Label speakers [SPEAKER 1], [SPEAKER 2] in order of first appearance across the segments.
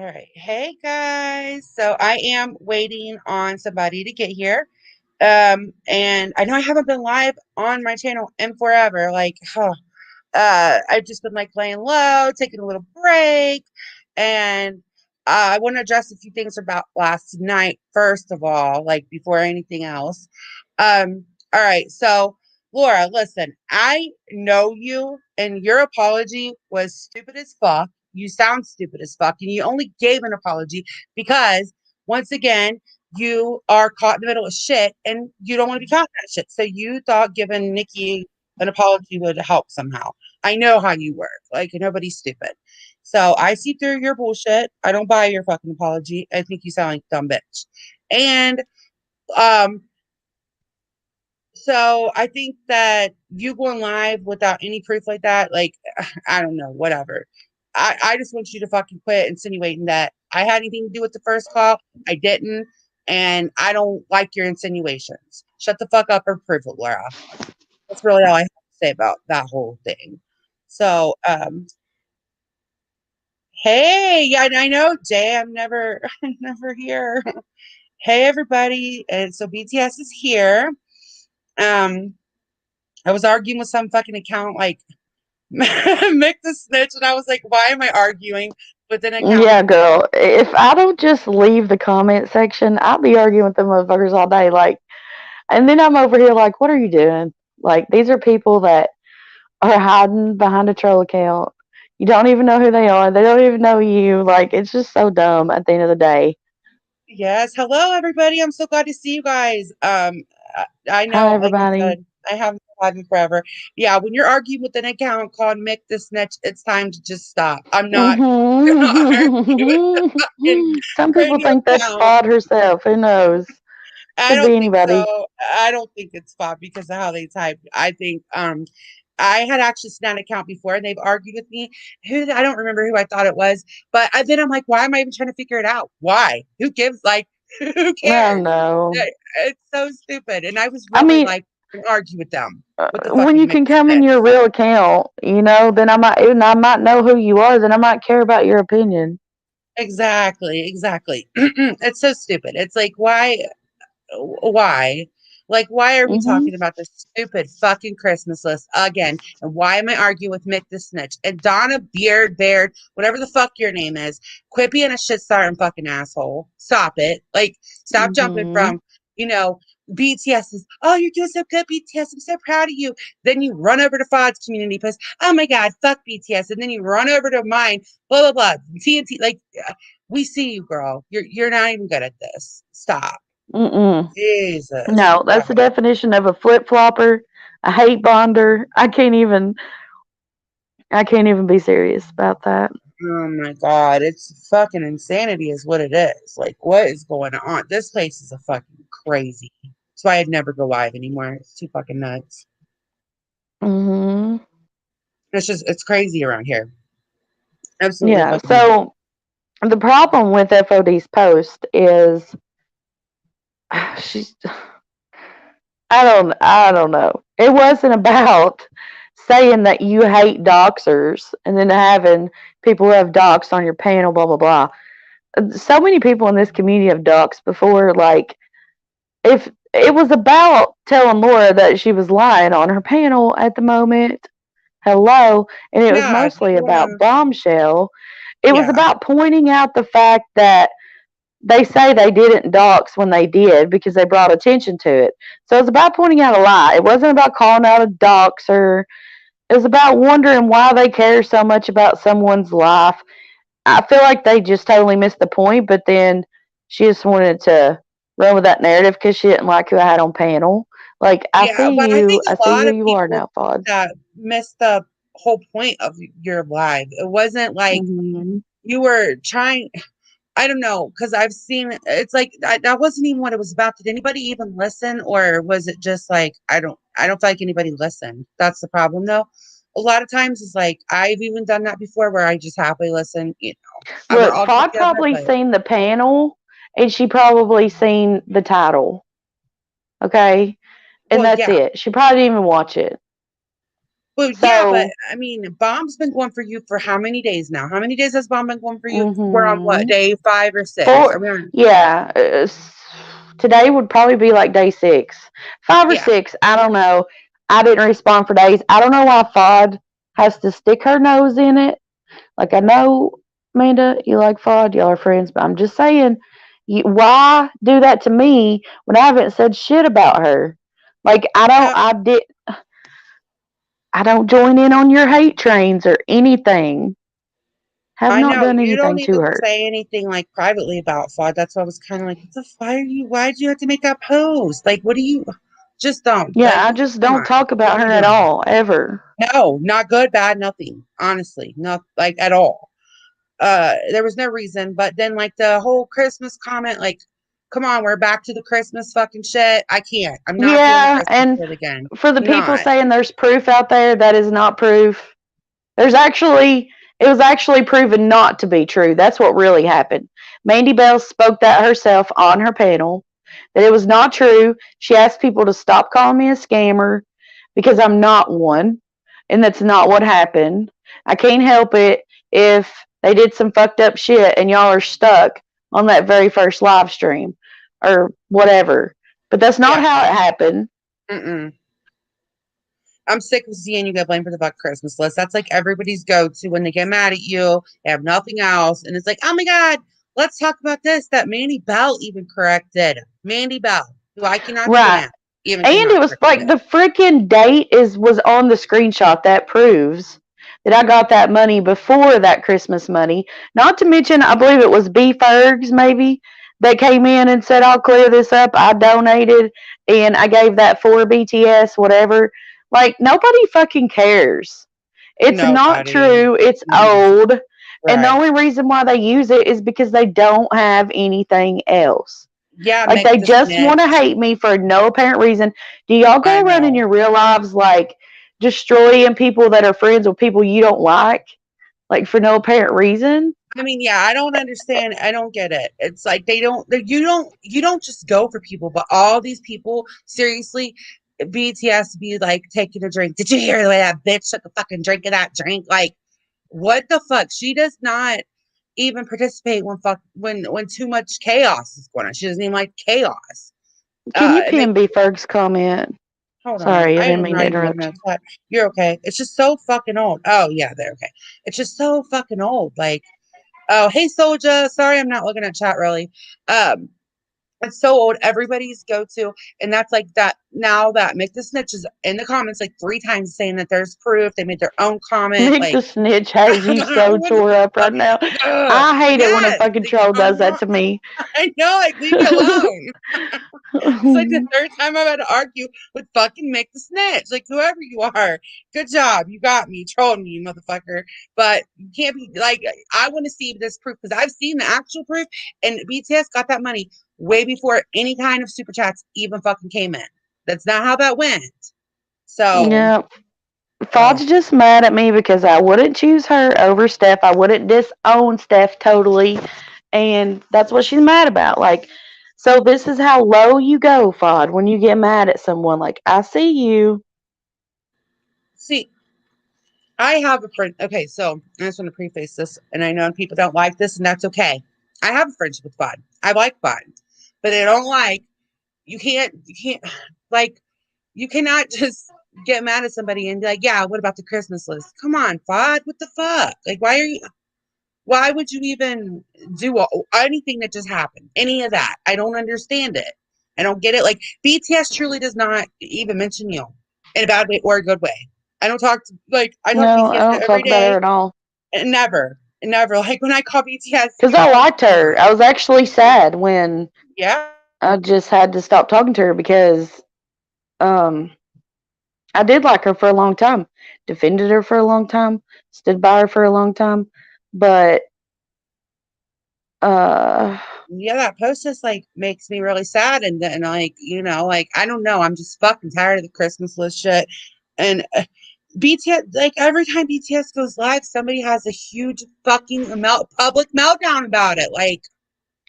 [SPEAKER 1] All right. Hey guys. So I am waiting on somebody to get here. And I know I haven't been live on my channel in forever. I've just been like laying low, taking a little break, and I want to address a few things about last night, first of all, like before anything else. All right, so Laura, listen, I know you, and your apology was stupid as fuck. You sound stupid as fuck, and you only gave an apology because, once again, you are caught in the middle of shit, and you don't want to be caught in that shit. So you thought giving Nikki an apology would help somehow. I know how you work. Like nobody's stupid. So I see through your bullshit. I don't buy your fucking apology. I think you sound like a dumb bitch. And um, so I think that you going live without any proof like that, like I don't know, whatever. I just want you to fucking quit insinuating that I had anything to do with the first call. I didn't, and I don't like your insinuations. Shut the fuck up or prove it, Laura. That's really all I have to say about that whole thing. So, hey, yeah, I know, Jay. I'm never, I'm never here. Hey, everybody, and so BTS is here. Um, I was arguing with some fucking account like Mick the Snitch, and I was like, why am I arguing with an account?
[SPEAKER 2] Yeah, girl. If I don't just leave the comment section, I'll be arguing with the motherfuckers all day. And then I'm over here like, what are you doing? Like, these are people that are hiding behind a troll account. You don't even know who they are. They don't even know you. Like, it's just so dumb at the end of the day.
[SPEAKER 1] Yes, hello everybody. I'm so glad to see you guys. I
[SPEAKER 2] Hi,
[SPEAKER 1] know, like I
[SPEAKER 2] everybody.
[SPEAKER 1] said, I haven't had them forever. Yeah, when you're arguing with an account called Mick the Snitch, it's time to just stop. I'm not gonna argue with the fucking
[SPEAKER 2] Some people
[SPEAKER 1] radio
[SPEAKER 2] think that's
[SPEAKER 1] account.
[SPEAKER 2] Spot herself. Who knows?
[SPEAKER 1] I
[SPEAKER 2] Could be
[SPEAKER 1] don't think
[SPEAKER 2] anybody.
[SPEAKER 1] so. I don't think it's Bob because of how they type. I think I had actually seen an account before and they've argued with me. I don't remember who I thought it was, but then I'm like, why am I even trying to figure it out? Why? Who gives like who
[SPEAKER 2] I
[SPEAKER 1] cares?
[SPEAKER 2] don't know.
[SPEAKER 1] It's so stupid. And I was
[SPEAKER 2] I
[SPEAKER 1] really
[SPEAKER 2] mean,
[SPEAKER 1] like argue with them with the
[SPEAKER 2] when
[SPEAKER 1] fucking
[SPEAKER 2] you can
[SPEAKER 1] mixed
[SPEAKER 2] come in
[SPEAKER 1] snitch.
[SPEAKER 2] your real account, then I might know who you are, then I might care about your opinion.
[SPEAKER 1] Exactly, exactly. It's so stupid. It's like why? Like, why are we
[SPEAKER 2] Mhm.
[SPEAKER 1] talking about this stupid fucking Christmas list again? And why am I arguing with Mick the Snitch? And Donna Beard, Baird, whatever the fuck your name is, quit being a shit starting fucking asshole. Stop it. Like, stop jumping
[SPEAKER 2] Mhm.
[SPEAKER 1] from, you know, BTS is, oh, you're doing so good, BTS. I'm so proud of you. Then you run over to Fod's community post, oh my God, fuck BTS. And then you run over to mine, blah, blah, blah. TNT, like, we see you, girl. You're not even good at this. Stop.
[SPEAKER 2] Mm-mm.
[SPEAKER 1] Jesus.
[SPEAKER 2] No, that's the definition of a flip flopper, a hate bonder. I can't even be serious about that.
[SPEAKER 1] Oh my God. It's fucking insanity, is what it is. Like, what is going on? This place is a fucking crazy. That's why I'd never go live anymore. It's too fucking nuts.
[SPEAKER 2] Mhm.
[SPEAKER 1] It's crazy around here. Absolutely
[SPEAKER 2] Yeah.
[SPEAKER 1] fucking.
[SPEAKER 2] So the problem with FOD's post is she's I don't know. It wasn't about saying that you hate doxers and then having people who have doxed on your panel, blah blah blah. So many people in this community have doxed before. Like, if it was about telling Laura that she was lying on her panel at the moment, hello, and it was
[SPEAKER 1] Yeah,
[SPEAKER 2] mostly
[SPEAKER 1] you
[SPEAKER 2] about
[SPEAKER 1] wanna
[SPEAKER 2] Bombshell. It was
[SPEAKER 1] yeah.
[SPEAKER 2] about pointing out the fact that they say they didn't dox when they did because they brought attention to it. So it's about pointing out a lie. It wasn't about calling out a doxer. It was about wondering why they care so much about someone's life. I feel like they just totally missed the point, but then she just wanted to run with that narrative because she didn't like who I had on panel. Like, I
[SPEAKER 1] Yeah,
[SPEAKER 2] see
[SPEAKER 1] but I
[SPEAKER 2] you.
[SPEAKER 1] think
[SPEAKER 2] I
[SPEAKER 1] a
[SPEAKER 2] see
[SPEAKER 1] lot
[SPEAKER 2] who
[SPEAKER 1] of
[SPEAKER 2] you are
[SPEAKER 1] people
[SPEAKER 2] now, Fods.
[SPEAKER 1] that missed the whole point of your live. It wasn't like
[SPEAKER 2] Mm-hmm.
[SPEAKER 1] you were trying. I don't know, because I've seen it's like that wasn't even what it was about. Did anybody even listen, or was it just like I don't feel like anybody listened. That's the problem, though. A lot of times it's like I've even done that before, where I just happily listen. We're
[SPEAKER 2] Look,
[SPEAKER 1] all good
[SPEAKER 2] Fod
[SPEAKER 1] together,
[SPEAKER 2] probably
[SPEAKER 1] but
[SPEAKER 2] seen the panel and she probably seen the title. Okay? And
[SPEAKER 1] well,
[SPEAKER 2] that's
[SPEAKER 1] yeah.
[SPEAKER 2] it. She probably didn't even watch it.
[SPEAKER 1] Well, yeah, but
[SPEAKER 2] So,
[SPEAKER 1] I mean, Bomb's been going for you for how many days now? How many days has Bomb been going for you? We're on what,
[SPEAKER 2] hmm
[SPEAKER 1] day 5 or 6? Are
[SPEAKER 2] four,
[SPEAKER 1] we on?
[SPEAKER 2] yeah. Today would probably be like day 6, 5 or
[SPEAKER 1] Yeah.
[SPEAKER 2] 6. I don't know. I didn't respond for days. I don't know why FOD has to stick her nose in it. Like, I know, Amanda, you like FOD, y'all are friends, but I'm just saying, why do that to me when I haven't said shit about her? Like,
[SPEAKER 1] Uh,
[SPEAKER 2] I don't join in on your hate trains or anything. Have
[SPEAKER 1] I
[SPEAKER 2] not
[SPEAKER 1] know
[SPEAKER 2] done
[SPEAKER 1] you don't
[SPEAKER 2] anything to
[SPEAKER 1] even
[SPEAKER 2] her.
[SPEAKER 1] say anything like privately about FOD. That's why I was kind of like, what the, why did you have to make that post? Like, what do you, just don't.
[SPEAKER 2] Yeah,
[SPEAKER 1] Like,
[SPEAKER 2] I just
[SPEAKER 1] come
[SPEAKER 2] don't
[SPEAKER 1] on.
[SPEAKER 2] talk
[SPEAKER 1] What
[SPEAKER 2] about
[SPEAKER 1] are
[SPEAKER 2] her
[SPEAKER 1] you
[SPEAKER 2] at
[SPEAKER 1] doing?
[SPEAKER 2] all, ever.
[SPEAKER 1] No, not good, bad, nothing. Honestly, not like at all. There was no reason, but then like the whole Christmas comment, like, come on, we're back to the Christmas fucking shit. I can't. I'm not doing the
[SPEAKER 2] Yeah,
[SPEAKER 1] Christmas
[SPEAKER 2] and
[SPEAKER 1] shit again.
[SPEAKER 2] for the
[SPEAKER 1] I'm
[SPEAKER 2] people
[SPEAKER 1] not.
[SPEAKER 2] saying there's proof out there, that is not proof. There's actually, it was actually proven not to be true. That's what really happened. Mandy Bell spoke that herself on her panel, that it was not true. She asked people to stop calling me a scammer because I'm not one, and that's not what happened. I can't help it if they did some fucked up shit and y'all are stuck on that very first live stream or whatever. But that's not
[SPEAKER 1] Yeah.
[SPEAKER 2] how it happened.
[SPEAKER 1] Mm-mm. I'm sick of seeing you get blamed for the fuck Christmas list. That's like everybody's go-to when they get mad at you. They have nothing else, and it's like, oh my god, let's talk about this. That Mandy Bell even corrected. Mandy Bell, who I cannot
[SPEAKER 2] Right.
[SPEAKER 1] stand, even
[SPEAKER 2] And
[SPEAKER 1] came out
[SPEAKER 2] it
[SPEAKER 1] and
[SPEAKER 2] was
[SPEAKER 1] corrected
[SPEAKER 2] like
[SPEAKER 1] it.
[SPEAKER 2] the freaking date is was on the screenshot that proves that I got that money before that Christmas money. Not to mention, I believe it was B Fergs maybe that came in and said, "I'll clear this up. I donated and I gave that for BTS, whatever." Like nobody fucking cares. It's not
[SPEAKER 1] Nobody.
[SPEAKER 2] true. It's
[SPEAKER 1] Nobody's
[SPEAKER 2] old. And the
[SPEAKER 1] right.
[SPEAKER 2] only reason why they use it is because they don't have anything else.
[SPEAKER 1] Yeah,
[SPEAKER 2] Like
[SPEAKER 1] make
[SPEAKER 2] they
[SPEAKER 1] the
[SPEAKER 2] just want to
[SPEAKER 1] snitch.
[SPEAKER 2] hate me for no apparent reason. Do y'all
[SPEAKER 1] I
[SPEAKER 2] go around in
[SPEAKER 1] know.
[SPEAKER 2] your real lives like destroying people that are friends with people you don't like for no apparent reason?
[SPEAKER 1] I mean, yeah, I don't understand. I don't get it. It's like you don't just go for people, but all these people, seriously, BTS be like taking a drink. Did you hear the way that bitch took a fucking drink of that drink? Like, what the fuck? She does not even participate when too much chaos is going on. She doesn't even like chaos.
[SPEAKER 2] Can you
[SPEAKER 1] And they
[SPEAKER 2] pin B Ferg's comment?
[SPEAKER 1] hold on.
[SPEAKER 2] Sorry, I
[SPEAKER 1] I
[SPEAKER 2] didn't
[SPEAKER 1] am
[SPEAKER 2] mean to
[SPEAKER 1] not even looking
[SPEAKER 2] interrupt
[SPEAKER 1] at
[SPEAKER 2] you.
[SPEAKER 1] that. You're okay. It's just so fucking old. Oh yeah, they're okay. It's just so fucking old. Like, oh, hey Soldier. Sorry, I'm not looking at chat really. Um, it's so old. Everybody's go to, and that's like that now that Make the Snitch is in the comments like 3 times saying that there's proof. They made their own comment.
[SPEAKER 2] Nick
[SPEAKER 1] Like,
[SPEAKER 2] the Snitch has you so
[SPEAKER 1] what the
[SPEAKER 2] tore up
[SPEAKER 1] fuck?
[SPEAKER 2] right now.
[SPEAKER 1] Ugh.
[SPEAKER 2] I hate it when a
[SPEAKER 1] Yes.
[SPEAKER 2] fucking
[SPEAKER 1] Like,
[SPEAKER 2] troll does
[SPEAKER 1] come
[SPEAKER 2] that
[SPEAKER 1] on.
[SPEAKER 2] to me.
[SPEAKER 1] I know. Like, leave me alone. It's like the third time I've had to argue with fucking Make the Snitch. Like, whoever you are, good job. You got me. Trolled me, you motherfucker. But you can't be like, I want to see this proof because I've seen the actual proof, and BTS got that money way before any kind of super chats even fucking came in. That's not how that went. So,
[SPEAKER 2] Yeah.
[SPEAKER 1] uh,
[SPEAKER 2] Faud's just mad at me because I wouldn't choose her over Steph. I wouldn't disown Steph totally. And that's what she's mad about. Like, so this is how low you go, Faud, when you get mad at someone. Like, I see you.
[SPEAKER 1] see, I have a friend. Okay, so I just want to preface this, and I know people don't like this, and that's okay. I have a friendship with Bud. I like Bud, but I don't like. You can't like you cannot just get mad at somebody and be like, yeah, what about the Christmas list? Come on, Bud, what the fuck? Like, why would you even do anything that just happened? Any of that? I don't understand it. I don't get it. Like BTS truly does not even mention you in a bad way or a good way. I talk to
[SPEAKER 2] No, I
[SPEAKER 1] BTS
[SPEAKER 2] don't
[SPEAKER 1] every
[SPEAKER 2] talk about her
[SPEAKER 1] day,
[SPEAKER 2] at all.
[SPEAKER 1] and never. Like when I call BTS,
[SPEAKER 2] Because I liked her. I was actually sad when
[SPEAKER 1] yeah,
[SPEAKER 2] I just had to stop talking to her because um, I did like her for a long time. Defended her for a long time. Stood by her for a long time. But uh,
[SPEAKER 1] yeah, that post just like makes me really sad, and then like like I don't know, I'm just fucking tired of the Christmas list shit, and BTS, like every time BTS goes live, somebody has a huge fucking public meltdown about it. Like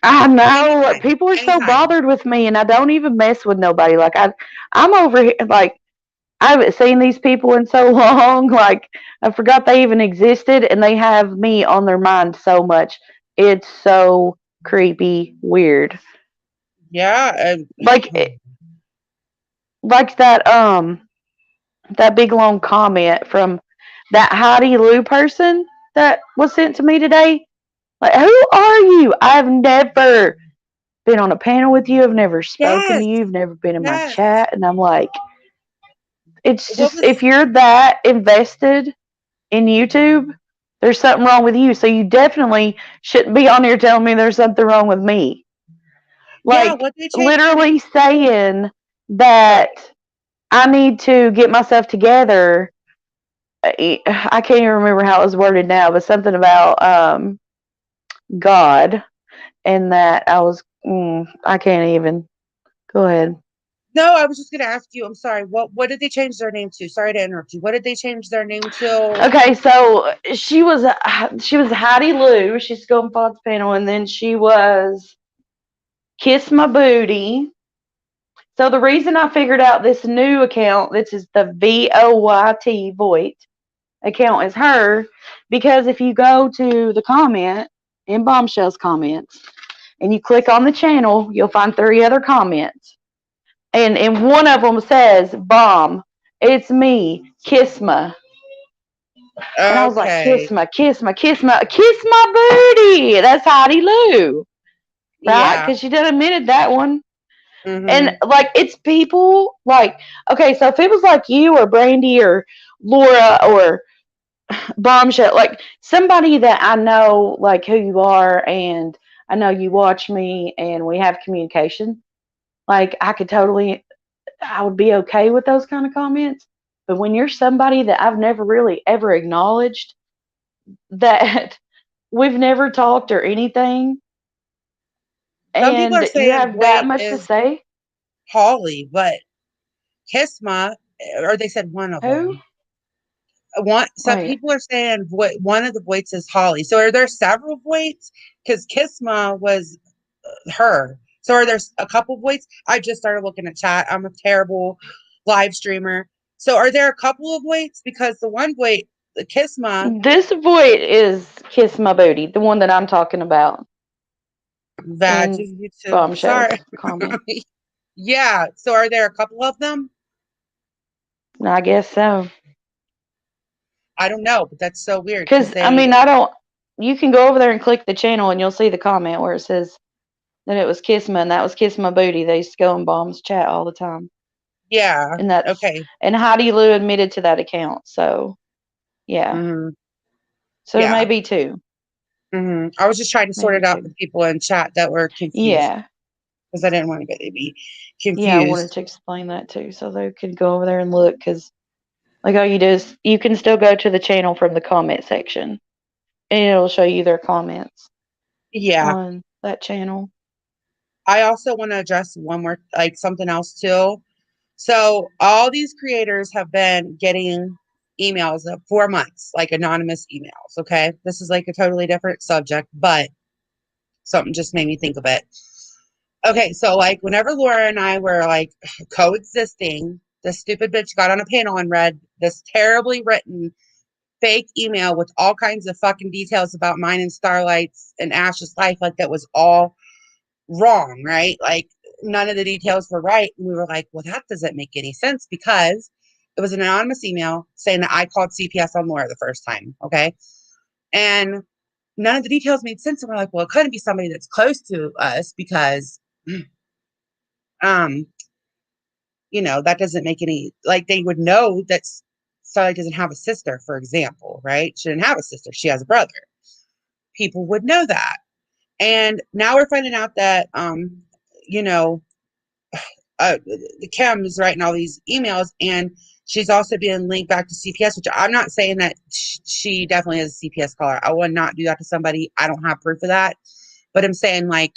[SPEAKER 2] I know
[SPEAKER 1] anytime,
[SPEAKER 2] people are so
[SPEAKER 1] anytime.
[SPEAKER 2] bothered with me, and I don't even mess with nobody. Like I'm over here. Like I haven't seen these people in so long. Like, I forgot they even existed, and they have me on their mind so much. It's so creepy, weird.
[SPEAKER 1] Yeah.
[SPEAKER 2] Like, like that big long comment from that Heidi Lou person that was sent to me today. Like, who are you? I've never been on a panel with you. I've never spoken to
[SPEAKER 1] yes.
[SPEAKER 2] you. You've never been in my
[SPEAKER 1] Yes.
[SPEAKER 2] chat. And I'm like, it's
[SPEAKER 1] What
[SPEAKER 2] just,
[SPEAKER 1] was
[SPEAKER 2] if you're that invested in YouTube, there's something wrong with you. So you definitely shouldn't be on here telling me there's something wrong with me.
[SPEAKER 1] yeah,
[SPEAKER 2] Like,
[SPEAKER 1] what they changed their name?
[SPEAKER 2] literally saying
[SPEAKER 1] Sorry.
[SPEAKER 2] that I need to get myself together. I can't even remember how it was worded now, but something about God, and that I was, I can't even. Go ahead.
[SPEAKER 1] No, I was just gonna ask you, I'm sorry, what did they change their name to? Sorry to interrupt you. What did they change their name to?
[SPEAKER 2] Okay, so she was Heidi Lou. She's going Pod's panel, and then she was Kiss My Booty. So the reason I figured out this new account, this is the VOYT Voight account, is her, because if you go to the comment in Bombshell's comments and you click on the channel, you'll find 3 other comments, and one of them says, "Bomb, it's me, Kissma." And I was like,
[SPEAKER 1] Okay.
[SPEAKER 2] "Kiss my, kiss my, kiss my, kiss my booty." That's Heidi Lou, right?
[SPEAKER 1] Yeah.
[SPEAKER 2] Because she done admitted that one. And
[SPEAKER 1] Mm-hmm.
[SPEAKER 2] like, it's people like, okay, so if it was like you or Brandy or Laura or Bombshell, like somebody that I know, like who you are, and I know you watch me and we have communication, like I would be okay with those kind of comments. But when you're somebody that I've never really ever acknowledged, that we've never talked or anything,
[SPEAKER 1] Some people are
[SPEAKER 2] and you
[SPEAKER 1] saying
[SPEAKER 2] have that
[SPEAKER 1] Voight
[SPEAKER 2] much to
[SPEAKER 1] is
[SPEAKER 2] say,
[SPEAKER 1] Holly, but Kisma, or they said one of
[SPEAKER 2] who?
[SPEAKER 1] them. One, some
[SPEAKER 2] Wait,
[SPEAKER 1] people are saying one of the Voights is Holly. So are there several Voights? Because Kisma was her. So are there a couple Voights? I just started looking at chat. I'm a terrible live streamer. So are there a couple of Voights? Because the one Voight, the Kisma,
[SPEAKER 2] this Voight is Kiss My Booty, the one that I'm talking about
[SPEAKER 1] that
[SPEAKER 2] in
[SPEAKER 1] YouTube.
[SPEAKER 2] Bombshell's
[SPEAKER 1] Sorry.
[SPEAKER 2] comment.
[SPEAKER 1] Yeah. So are there a couple of them?
[SPEAKER 2] I guess so.
[SPEAKER 1] I don't know, but that's so weird because
[SPEAKER 2] Because, I
[SPEAKER 1] they,
[SPEAKER 2] mean, I don't. You can go over there and click the channel and you'll see the comment where it says that it was Kissma and that was Kiss My Booty. They used to go in Bomb's chat all the time.
[SPEAKER 1] yeah.
[SPEAKER 2] And that's.
[SPEAKER 1] Okay.
[SPEAKER 2] And Heidi Lou admitted to that account. So, yeah.
[SPEAKER 1] Hmm.
[SPEAKER 2] So there may
[SPEAKER 1] Yeah.
[SPEAKER 2] be 2.
[SPEAKER 1] I was just trying to sort
[SPEAKER 2] Maybe
[SPEAKER 1] it out for
[SPEAKER 2] 2.
[SPEAKER 1] people in chat that were confused
[SPEAKER 2] Yeah.
[SPEAKER 1] because I didn't want anybody to be
[SPEAKER 2] Yeah, I wanted
[SPEAKER 1] confused.
[SPEAKER 2] to explain that too. So they could go over there and look. Because, like, all you do is you can still go to the channel from the comment section and it'll show you their comments
[SPEAKER 1] Yeah.
[SPEAKER 2] on that channel.
[SPEAKER 1] I also want to address one more, like something else too. So all these creators have been getting emails of 4 months, like anonymous emails. Okay. This is like a totally different subject, but something just made me think of it. Okay. So like whenever Laura and I were like coexisting, this stupid bitch got on a panel and read this terribly written fake email with all kinds of fucking details about mine and Starlight's and Ash's life. Like that was all wrong, right? Like none of the details were right. And we were like, well, that doesn't make any sense because it was an anonymous email saying that I called CPS on Laura the first time. Okay. And none of the details made sense. And we're like, well, it couldn't be somebody that's close to us because, um, that doesn't make any, like they would know that Starlight doesn't have a sister, for example, right? She didn't have a sister. She has a brother. People would know that. And now we're finding out that, you know, Kim is writing all these emails and she's also being linked back to CPS, which I'm not saying that she definitely is a CPS caller. I would not do that to somebody. I don't have proof of that. But I'm saying like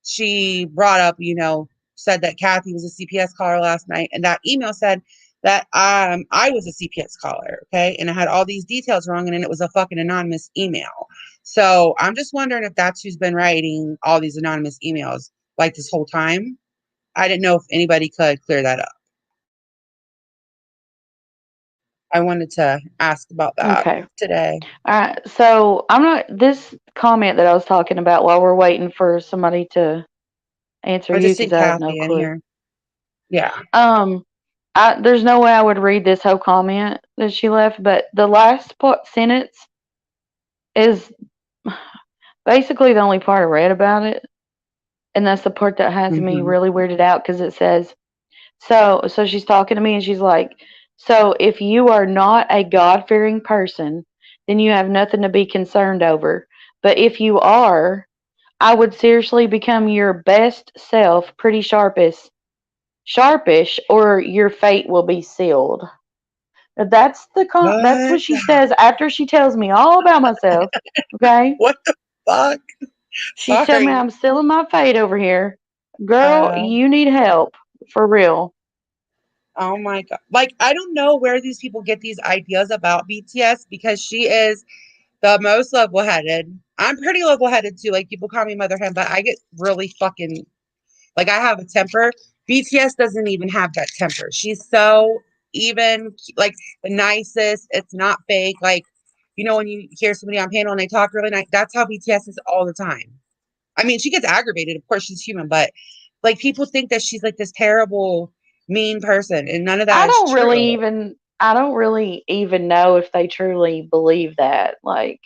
[SPEAKER 1] she brought up, said that Kathy was a CPS caller last night. And that email said that I was a CPS caller. Okay. And I had all these details wrong. And then it was a fucking anonymous email. So I'm just wondering if that's who's been writing all these anonymous emails like this whole time. I didn't know if anybody could clear that up. I wanted to ask about that
[SPEAKER 2] Okay.
[SPEAKER 1] today.
[SPEAKER 2] All right. So I'm not this comment that I was talking about while we're waiting for somebody to answer
[SPEAKER 1] I
[SPEAKER 2] you
[SPEAKER 1] just
[SPEAKER 2] because
[SPEAKER 1] seen
[SPEAKER 2] I have no
[SPEAKER 1] Kathy in
[SPEAKER 2] clue.
[SPEAKER 1] here. Yeah.
[SPEAKER 2] Um, there's no way I would read this whole comment that she left, but the last sentence is basically the only part I read about it, and that's the part that has me
[SPEAKER 1] Hmm.
[SPEAKER 2] really weirded out because it says, so she's talking to me and she's like, so if you are not a God fearing person, then you have nothing to be concerned over. But if you are, I would seriously become your best self pretty sharpish, or your fate will be sealed. That's what
[SPEAKER 1] What?
[SPEAKER 2] she says after she tells me all about myself. Okay?
[SPEAKER 1] What the fuck?
[SPEAKER 2] She's telling me
[SPEAKER 1] Sorry.
[SPEAKER 2] I'm sealing my fate over here. Girl,
[SPEAKER 1] Uh,
[SPEAKER 2] you need help. For real.
[SPEAKER 1] oh my God. Like, I don't know where these people get these ideas about BTS because she is the most level headed. I'm pretty level headed too. Like, people call me Mother Hen, but I get really fucking, like, I have a temper. BTS doesn't even have that temper. She's so even, like, the nicest. It's not fake. Like, when you hear somebody on panel and they talk really nice, that's how BTS is all the time. I mean, she gets aggravated. Of course, she's human, but like people think that she's like this terrible, mean person, and none of that is true.
[SPEAKER 2] I don't really even know if they truly believe that. Like,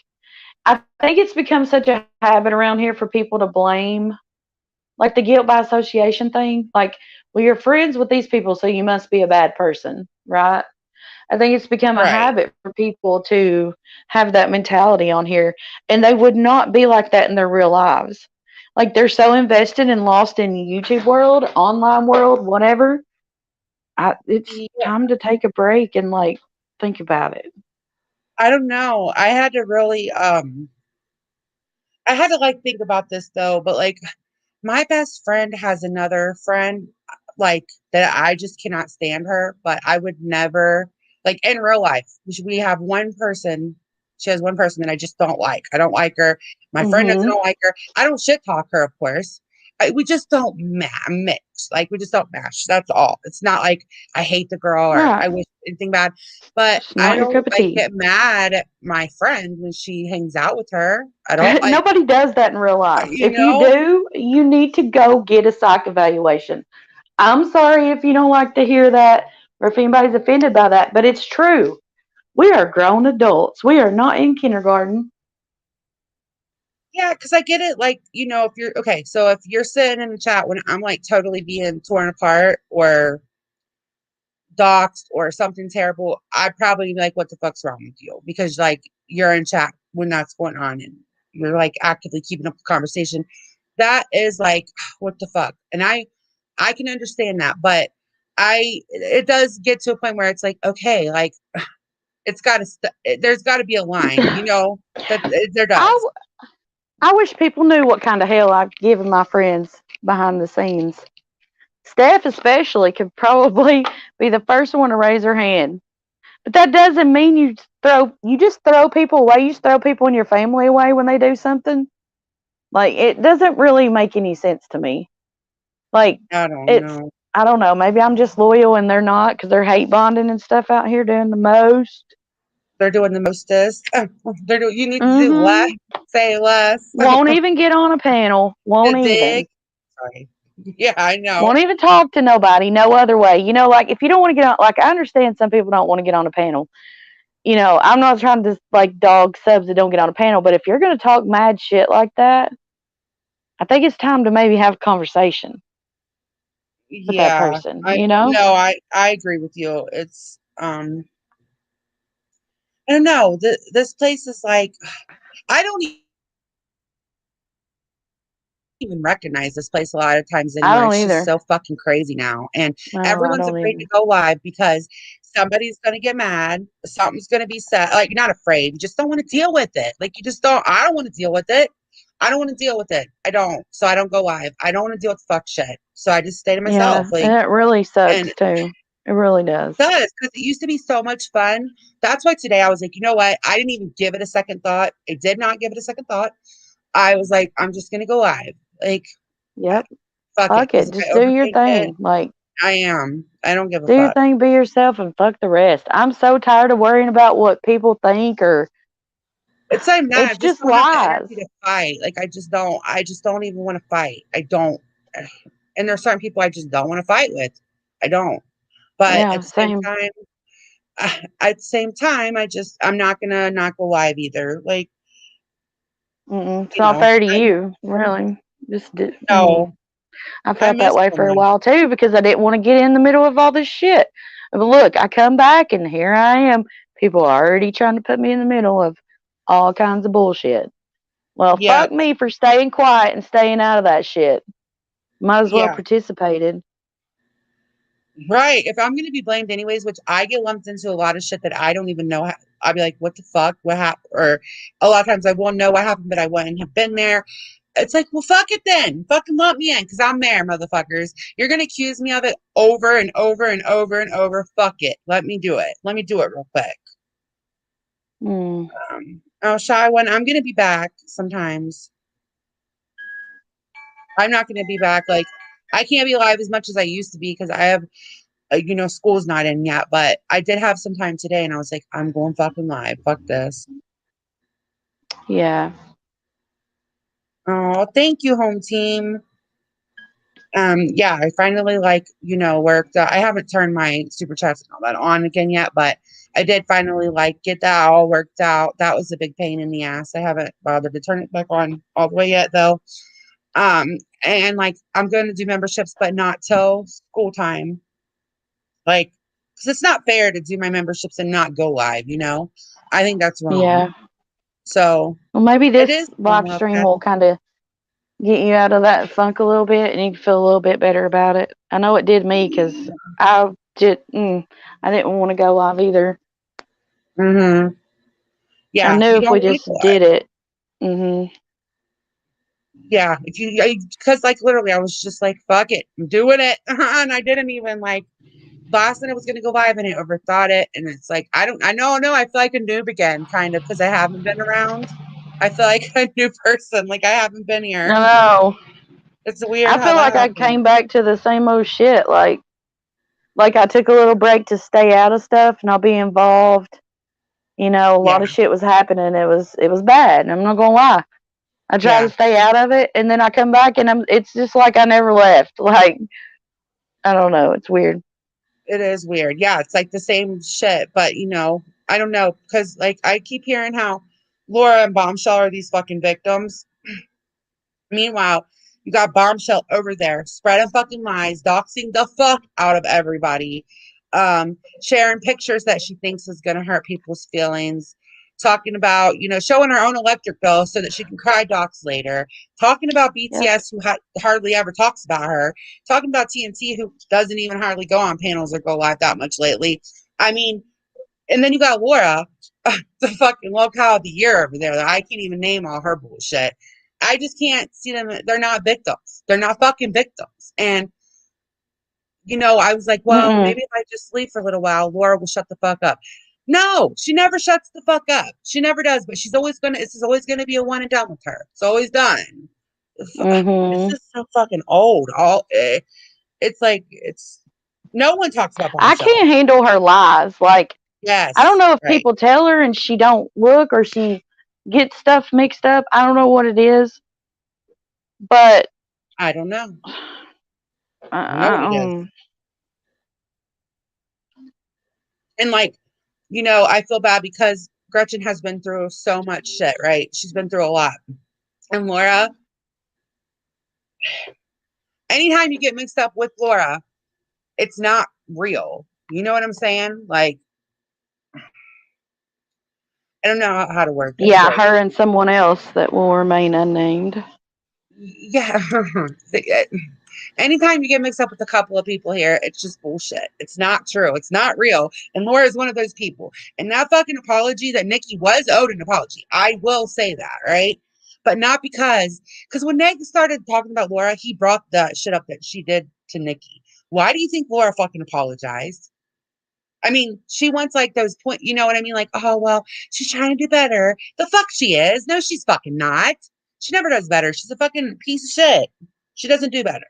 [SPEAKER 2] I think it's become such a habit around here for people to blame, like the guilt by association thing. Like, well, you're friends with these people, so you must be a bad person, right? I think it's become a
[SPEAKER 1] Right.
[SPEAKER 2] habit for people to have that mentality on here, and they would not be like that in their real lives. Like, they're so invested and lost in YouTube world, online world, whatever. It's
[SPEAKER 1] Yeah.
[SPEAKER 2] time to take a break and like think about it.
[SPEAKER 1] I don't know. I had to like think about this though, but like my best friend has another friend like that I just cannot stand her, but I would never like in real life. We have one person. She has one person that I just don't like. I don't like her. My friend doesn't
[SPEAKER 2] Mhm.
[SPEAKER 1] don't like her. I don't shit talk her, of course. We just don't mix. Like we just don't match. That's all. It's not like I hate the girl or
[SPEAKER 2] Right.
[SPEAKER 1] I wish anything bad, but
[SPEAKER 2] It's
[SPEAKER 1] I
[SPEAKER 2] not your
[SPEAKER 1] don't
[SPEAKER 2] cup of
[SPEAKER 1] like
[SPEAKER 2] tea.
[SPEAKER 1] get mad at my friend when she hangs out with her. I don't like,
[SPEAKER 2] Nobody does that in real life.
[SPEAKER 1] you
[SPEAKER 2] If you
[SPEAKER 1] know.
[SPEAKER 2] do, you need to go get a psych evaluation. I'm sorry if you don't like to hear that or if anybody's offended by that, but it's true. We are grown adults. We are not in kindergarten.
[SPEAKER 1] Yeah, because I get it. Like, if you're okay, so if you're sitting in the chat when I'm like totally being torn apart or doxxed or something terrible, I'd probably be like, what the fuck's wrong with you? Because like you're in chat when that's going on and you're like actively keeping up the conversation. That is like, what the fuck? And I can understand that, but it does get to a point where it's like, okay, like it's got to, there's got to be a line, that there
[SPEAKER 2] I,
[SPEAKER 1] does.
[SPEAKER 2] I wish people knew what kind of hell I've given my friends behind the scenes. Steph, especially, could probably be the first one to raise her hand. But that doesn't mean you just throw people away. You just throw people in your family away when they do something. Like, it doesn't really make any sense to me. Like,
[SPEAKER 1] I don't
[SPEAKER 2] it's
[SPEAKER 1] know.
[SPEAKER 2] I don't know. Maybe I'm just loyal and they're not because they're hate bonding and stuff out here doing the most.
[SPEAKER 1] They're doing the mostest. You need to do less,
[SPEAKER 2] Mm-hmm.
[SPEAKER 1] say less.
[SPEAKER 2] Won't even get on a panel. Won't
[SPEAKER 1] Dig.
[SPEAKER 2] even.
[SPEAKER 1] Sorry. Yeah, I know.
[SPEAKER 2] Won't even talk to nobody. No other way. Like if you don't want to get on, like I understand some people don't want to get on a panel. I'm not trying to like dog subs that don't get on a panel, but if you're gonna talk mad shit like that, I think it's time to maybe have a conversation with that
[SPEAKER 1] Yeah.
[SPEAKER 2] person.
[SPEAKER 1] I no, I agree with you. It's I don't know. This place is like I don't even recognize this place a lot of times
[SPEAKER 2] I
[SPEAKER 1] anymore.
[SPEAKER 2] don't
[SPEAKER 1] It's just
[SPEAKER 2] either.
[SPEAKER 1] so fucking crazy now. And
[SPEAKER 2] No, I
[SPEAKER 1] everyone's
[SPEAKER 2] don't
[SPEAKER 1] afraid to
[SPEAKER 2] either.
[SPEAKER 1] go live because somebody's going to get mad. Something's going to be said. Like, not afraid. You just don't want to deal with it. Like, you just don't. I don't want to deal with it. I don't want to deal with it. I don't. So I don't go live. I don't want to deal with fuck shit. So I just stay to myself.
[SPEAKER 2] Yeah,
[SPEAKER 1] Like,
[SPEAKER 2] and it really
[SPEAKER 1] and
[SPEAKER 2] sucks too. It really does.
[SPEAKER 1] does because it used to be so much fun. That's why today I was like, you know what? I didn't even give it a second thought. I did not give it a second thought. I was like, I'm just gonna go live. Like,
[SPEAKER 2] Yep.
[SPEAKER 1] fuck it.
[SPEAKER 2] Fuck
[SPEAKER 1] Because
[SPEAKER 2] it.
[SPEAKER 1] if I
[SPEAKER 2] Just do your
[SPEAKER 1] overthink it,
[SPEAKER 2] thing. Like,
[SPEAKER 1] I am. I don't give a
[SPEAKER 2] Do your
[SPEAKER 1] fuck.
[SPEAKER 2] thing, be yourself, and fuck the rest. I'm so tired of worrying about what people think, or
[SPEAKER 1] It's like that. I
[SPEAKER 2] it's
[SPEAKER 1] just
[SPEAKER 2] just
[SPEAKER 1] don't have the
[SPEAKER 2] lies.
[SPEAKER 1] energy to fight. Like I just don't even want to fight. I don't. And there's certain people I just don't want to fight with. I don't. But
[SPEAKER 2] Yeah, same.
[SPEAKER 1] at the same time, I'm not gonna not go live either. Like,
[SPEAKER 2] It's not fair to
[SPEAKER 1] I
[SPEAKER 2] you, really. Just did.
[SPEAKER 1] know
[SPEAKER 2] I
[SPEAKER 1] I
[SPEAKER 2] felt that
[SPEAKER 1] miss
[SPEAKER 2] way for a
[SPEAKER 1] someone.
[SPEAKER 2] while too because I didn't want to get in the middle of all this shit. But look, I come back and here I am. People are already trying to put me in the middle of all kinds of bullshit. Well,
[SPEAKER 1] Yeah,
[SPEAKER 2] fuck me for staying quiet and staying out of that shit. Might as well
[SPEAKER 1] yeah,
[SPEAKER 2] participated.
[SPEAKER 1] right. If I'm gonna be blamed anyways, which I get lumped into a lot of shit that I don't even know. I'll be like, what the fuck? What happened? Or a lot of times I won't know what happened, but I wouldn't have been there. It's like, well, fuck it then. Fucking lump me in because I'm there, motherfuckers. You're going to accuse me of it over and over and over and over. Fuck it. Let me do it. Let me do it real quick.
[SPEAKER 2] Mm.
[SPEAKER 1] Oh, Shy One, I'm going to be back sometimes. I'm not going to be back. Like, I can't be live as much as I used to be because I have, school's not in yet. But I did have some time today and I was like, I'm going fucking live. Fuck this.
[SPEAKER 2] Yeah.
[SPEAKER 1] Oh, thank you, home team. Yeah, I finally worked. I haven't turned my super chats and all that on again yet, but I did finally get that all worked out. That was a big pain in the ass. I haven't bothered to turn it back on all the way yet though. And I'm going to do memberships, but not till school time. Like, because it's not fair to do my memberships and not go live. I think that's wrong.
[SPEAKER 2] Yeah.
[SPEAKER 1] So
[SPEAKER 2] Well, maybe
[SPEAKER 1] it
[SPEAKER 2] this
[SPEAKER 1] is
[SPEAKER 2] live stream will kind of get you out of that funk a little bit, and you can feel a little bit better about it. I know it did me because I did. I didn't want to go live either.
[SPEAKER 1] Mm-hmm.
[SPEAKER 2] I
[SPEAKER 1] Yeah,
[SPEAKER 2] knew
[SPEAKER 1] you
[SPEAKER 2] if we
[SPEAKER 1] don't want to
[SPEAKER 2] just
[SPEAKER 1] go live.
[SPEAKER 2] did it. Mhm.
[SPEAKER 1] Yeah, if you because literally I was just like, fuck it, I'm doing it. And I didn't even last night I was gonna go live and I overthought it. And it's like I know, no, I feel like a noob again, kind of, because I haven't been around. I feel like a new person, like I haven't been
[SPEAKER 2] I
[SPEAKER 1] here.
[SPEAKER 2] know.
[SPEAKER 1] It's weird
[SPEAKER 2] I
[SPEAKER 1] how
[SPEAKER 2] feel
[SPEAKER 1] that
[SPEAKER 2] like I
[SPEAKER 1] happens.
[SPEAKER 2] came back to the same old shit. Like I took a little break to stay out of stuff, not be involved. A
[SPEAKER 1] Yeah,
[SPEAKER 2] lot of shit was happening. It was bad. I'm not gonna lie. I try
[SPEAKER 1] yeah,
[SPEAKER 2] to stay out of it, and then I come back, and it's just like I never left. Like I don't know. It's weird.
[SPEAKER 1] it is weird. Yeah, it's like the same shit, but I don't know, because I keep hearing how Laura and Bombshell are these fucking victims. Meanwhile, you got Bombshell over there spreading fucking lies, doxing the fuck out of everybody, sharing pictures that she thinks is going to hurt people's feelings, talking about, showing her own electric bill so that she can cry docs later, talking about
[SPEAKER 2] Yep.
[SPEAKER 1] BTS, who hardly ever talks about her, talking about TNT, who doesn't even hardly go on panels or go live that much lately. I mean, and then you got Laura, the fucking locale of the year over there that I can't even name all her bullshit. I just can't see them. They're not victims. They're not fucking victims. And, I was like, well,
[SPEAKER 2] Mm-mm.
[SPEAKER 1] maybe if I just sleep for a little while, Laura will shut the fuck up. No, she never shuts the fuck up. She never does, but this is always gonna be a one and done with her. It's always done. It's
[SPEAKER 2] Mhm.
[SPEAKER 1] just so fucking old. It's like, no one talks about
[SPEAKER 2] I
[SPEAKER 1] Bombshell.
[SPEAKER 2] can't handle her lies. Like I don't
[SPEAKER 1] Yes,
[SPEAKER 2] know if
[SPEAKER 1] right.
[SPEAKER 2] people tell her and she don't look or she gets stuff mixed up. I don't know what it is, but
[SPEAKER 1] I don't know.
[SPEAKER 2] I,
[SPEAKER 1] I don't know what
[SPEAKER 2] I,
[SPEAKER 1] it is.
[SPEAKER 2] um,
[SPEAKER 1] And I feel bad because Gretchen has been through so much shit, right? She's been through a lot. And Laura, anytime you get mixed up with Laura, it's not real. You know what I'm saying? Like, I don't know how to word this.
[SPEAKER 2] yeah,
[SPEAKER 1] Like,
[SPEAKER 2] her and someone else that will remain unnamed.
[SPEAKER 1] yeah. Anytime you get mixed up with a couple of people here, it's just bullshit. It's not true. It's not real. And Laura is one of those people. And that fucking apology that Nikki was owed an apology. I will say that, right? But not because when Nick started talking about Laura, he brought the shit up that she did to Nikki. Why do you think Laura fucking apologized? I mean, she wants those point, you know what I mean? Like, oh, well, she's trying to do better. The fuck she is. No, she's fucking not. She never does better. She's a fucking piece of shit. She doesn't do better.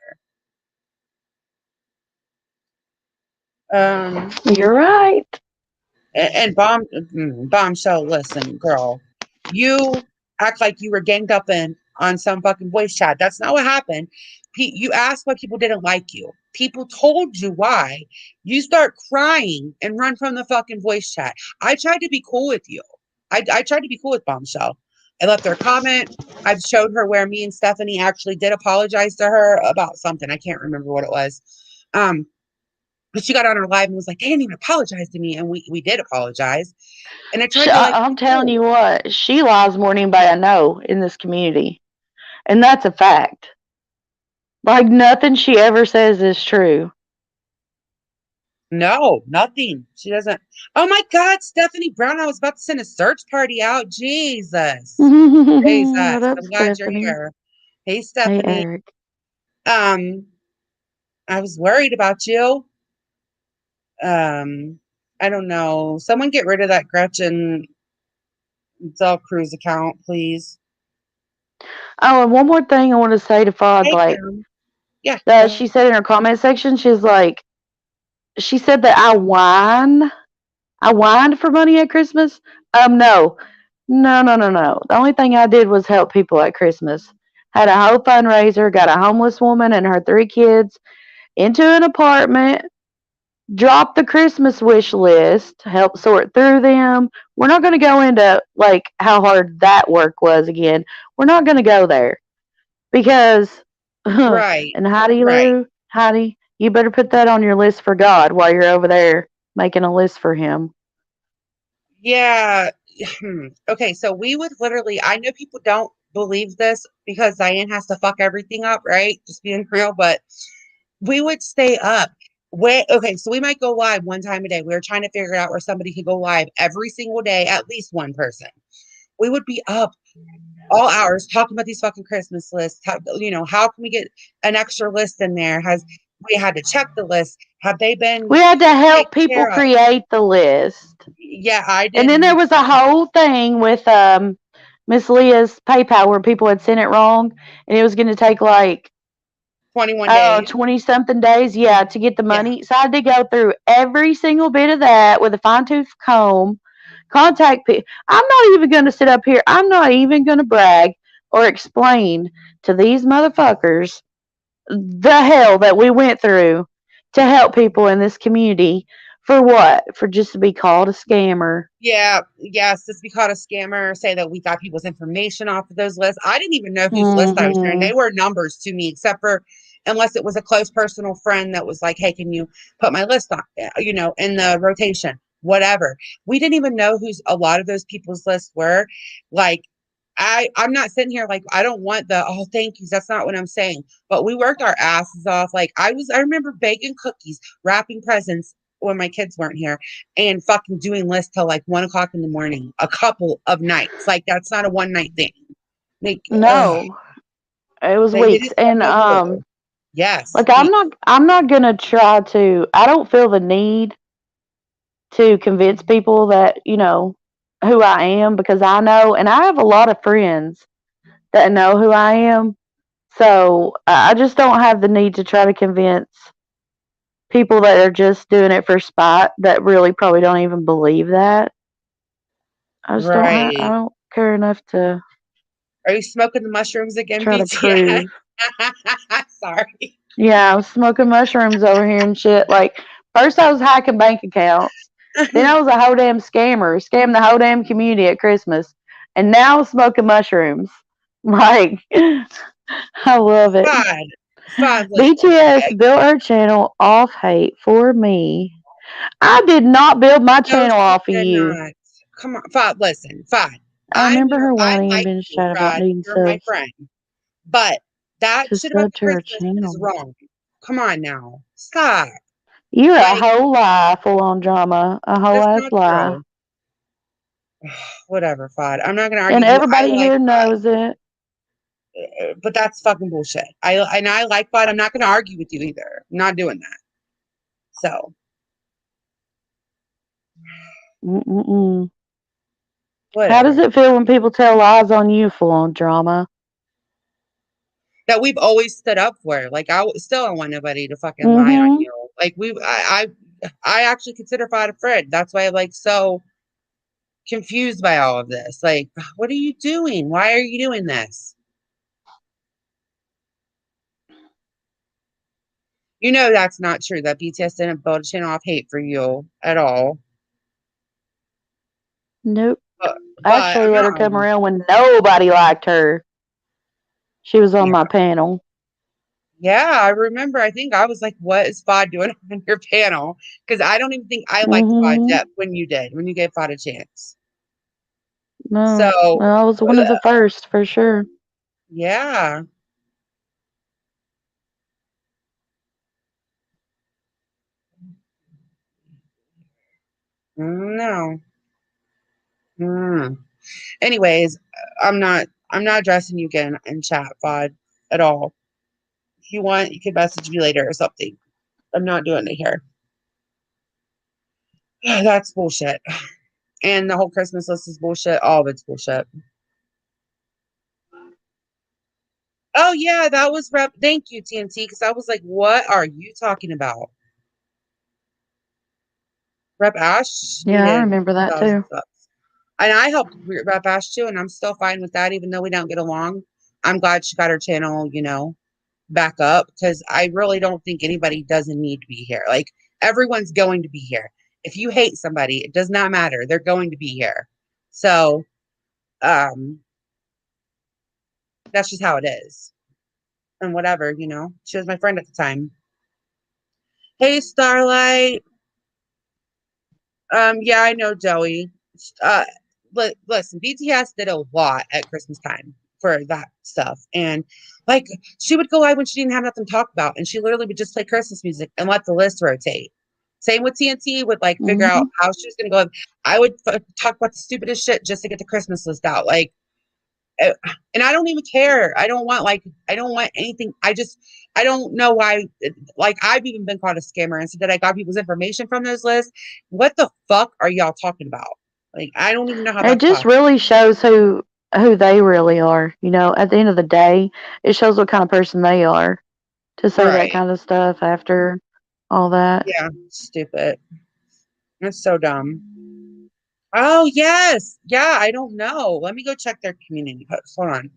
[SPEAKER 2] You're right.
[SPEAKER 1] And bombshell, listen, girl, you act like you were ganged up on some fucking voice chat. That's not what happened. You asked why people didn't like you. People told you why. You start crying and run from the fucking voice chat. I tried to be cool with you. I tried to be cool with Bombshell. I left her a comment. I've showed her where me and Stephanie actually did apologize to her about something. I can't remember what it was. But she got on her live and was like, they didn't even apologize to me. And we did apologize. And I tried to like,
[SPEAKER 2] I'm telling you what, she lies more than anybody I know in this community. And that's a fact. Like, nothing she ever says is true.
[SPEAKER 1] no, nothing. She doesn't. Oh my God, Stephanie Brown. I was about to send a search party out. Jesus. Jesus.
[SPEAKER 2] What up,
[SPEAKER 1] I'm glad you're
[SPEAKER 2] Stephanie?
[SPEAKER 1] here. Hey,
[SPEAKER 2] Hey,
[SPEAKER 1] Stephanie.
[SPEAKER 2] Eric.
[SPEAKER 1] Um, I was worried about you. I don't know. Someone get rid of that Gretchen Del Cruz account, please.
[SPEAKER 2] Oh, and one more thing I want to say to Fod,
[SPEAKER 1] Hey,
[SPEAKER 2] like,
[SPEAKER 1] yeah.
[SPEAKER 2] she said in her comment section, she's like, she said that I whined for money at Christmas. No. The only thing I did was help people at Christmas. Had a whole fundraiser, got a homeless woman and her 3 kids into an apartment, dropped the Christmas wish list, helped sort through them. We're not going to go into like how hard that work was again. We're not going to go there because
[SPEAKER 1] Right.
[SPEAKER 2] and Heidi
[SPEAKER 1] Right.
[SPEAKER 2] Lou, Heidi, you better put that on your list for God while you're over there making a list for him.
[SPEAKER 1] Yeah. Okay, so we would literally, I know people don't believe this because Diane has to fuck everything up, right? Just being real, but we would stay up. Okay, so we might go live one time a day. We were trying to figure out where somebody could go live every single day, at least one person. We would be up all hours talking about these fucking Christmas lists. How can we get an extra list in there? We had to check the list? Have they been
[SPEAKER 2] We had to help
[SPEAKER 1] taken
[SPEAKER 2] people
[SPEAKER 1] care of?
[SPEAKER 2] create the list.
[SPEAKER 1] Yeah, I did.
[SPEAKER 2] And then there was a whole thing with Miss Leah's PayPal where people had sent it wrong and it was going to take like
[SPEAKER 1] 21 days.
[SPEAKER 2] 20 something days, to get the
[SPEAKER 1] Yeah.
[SPEAKER 2] money. So I had to go through every single bit of that with a fine tooth comb, contact people. I'm not even going to sit up here. I'm not even going to brag or explain to these motherfuckers the hell that we went through to help people in this community. For what? For just to be called a scammer.
[SPEAKER 1] Yeah, yes, just be caught a scammer, say that we got people's information off of those lists. I didn't even know whose list I was sharing. They were numbers to me, except for unless it was a close personal friend that was like, hey, can you put my list on, in the rotation, whatever. We didn't even know who's a lot of those people's lists were. Like, I'm not sitting here like I don't want the thank yous. That's not what I'm saying. But we worked our asses off. Like I remember baking cookies, wrapping presents when my kids weren't here, and fucking doing lists till like 1 o'clock in the morning, a couple of nights. Like that's not a one night thing. Like
[SPEAKER 2] no, it was weeks. And
[SPEAKER 1] yes,
[SPEAKER 2] like I'm not gonna try to. I don't feel the need to convince people that who I am because I know, and I have a lot of friends that know who I am. So I just don't have the need to try to convince people that are just doing it for spite that really probably don't even believe that. I just I don't care enough to.
[SPEAKER 1] Are you smoking the mushrooms again,
[SPEAKER 2] try
[SPEAKER 1] BTS?
[SPEAKER 2] to prove.
[SPEAKER 1] Sorry.
[SPEAKER 2] Yeah, I was smoking mushrooms over here and shit. Like, first I was hacking bank accounts. Then I was a whole damn scammer, scammed the whole damn community at Christmas. And now I'm smoking mushrooms. Like, I love it.
[SPEAKER 1] God,
[SPEAKER 2] BTS built her channel off hate for me. I did not build my channel off of you.
[SPEAKER 1] Not. Come on, Fod, listen, Fod.
[SPEAKER 2] I remember her whining and being chat about needing
[SPEAKER 1] You're my friend. But that shit about the Christmas is wrong. Come on now. Stop.
[SPEAKER 2] You're a whole lie, full on drama. A whole ass lie.
[SPEAKER 1] Whatever, Fod. I'm not gonna argue.
[SPEAKER 2] And everybody here knows it.
[SPEAKER 1] But that's fucking bullshit. I like Fod. I'm not gonna argue with you either. I'm not doing that. So.
[SPEAKER 2] How does it feel when people tell lies on you, full on drama?
[SPEAKER 1] That we've always stood up for. Like I still don't want nobody to fucking lie on you. Like I actually consider Fod a friend. That's why I'm like so confused by all of this. Like, what are you doing? Why are you doing this? You know that's not true. That BTS didn't build a channel off hate for you at all.
[SPEAKER 2] Nope. I
[SPEAKER 1] But
[SPEAKER 2] actually
[SPEAKER 1] I'm
[SPEAKER 2] let
[SPEAKER 1] not
[SPEAKER 2] her come
[SPEAKER 1] arguing.
[SPEAKER 2] around when nobody liked her. She was on
[SPEAKER 1] Yeah.
[SPEAKER 2] my panel.
[SPEAKER 1] Yeah, I remember. I think I was like, what is Fod doing on your panel? Because I don't even think I liked Fod
[SPEAKER 2] Mhm.
[SPEAKER 1] yet when you did, when you gave Fod a chance.
[SPEAKER 2] No.
[SPEAKER 1] So,
[SPEAKER 2] Well, I was one of the first for sure.
[SPEAKER 1] yeah. No. Mm. Anyways, I'm not addressing you again in chat, Fod, at all. If you want, you can message me later or something. I'm not doing it here. That's bullshit. And the whole Christmas list is bullshit. All of it's bullshit. Oh yeah, that was rep. Thank you, TNT, because I was like, what are you talking about? Rep Ash
[SPEAKER 2] Yeah, I
[SPEAKER 1] needed
[SPEAKER 2] remember that
[SPEAKER 1] 1,000
[SPEAKER 2] too.
[SPEAKER 1] subs. And I helped Rep Ash too, and I'm still fine with that, even though we don't get along. I'm glad she got her channel, back up because I really don't think anybody doesn't need to be here. Like everyone's going to be here. If you hate somebody, it does not matter. They're going to be here. So um that's just how it is. And whatever, She was my friend at the time. Hey Starlight. Yeah, I know Joey. Uh, listen, BTS did a lot at Christmas time for that stuff, and like she would go live when she didn't have nothing to talk about, and she literally would just play Christmas music and let the list rotate. Same with TNT would like figure out
[SPEAKER 2] Mhm.
[SPEAKER 1] how she was gonna go. I would talk about the stupidest shit just to get the Christmas list out, like. uh, And I don't even care. I don't want anything. I don't know why. Like I've even been called a scammer and said that I got people's information from those lists. What the fuck are y'all talking about? Like I don't even know how
[SPEAKER 2] It
[SPEAKER 1] that's
[SPEAKER 2] just
[SPEAKER 1] possible.
[SPEAKER 2] really shows who they really are. You know, at the end of the day, it shows what kind of person they are to say that
[SPEAKER 1] Right.
[SPEAKER 2] kind of stuff after all that.
[SPEAKER 1] Yeah. Stupid. That's so dumb. Oh yes. Yeah, I don't know. Let me go check their community post. Hold on.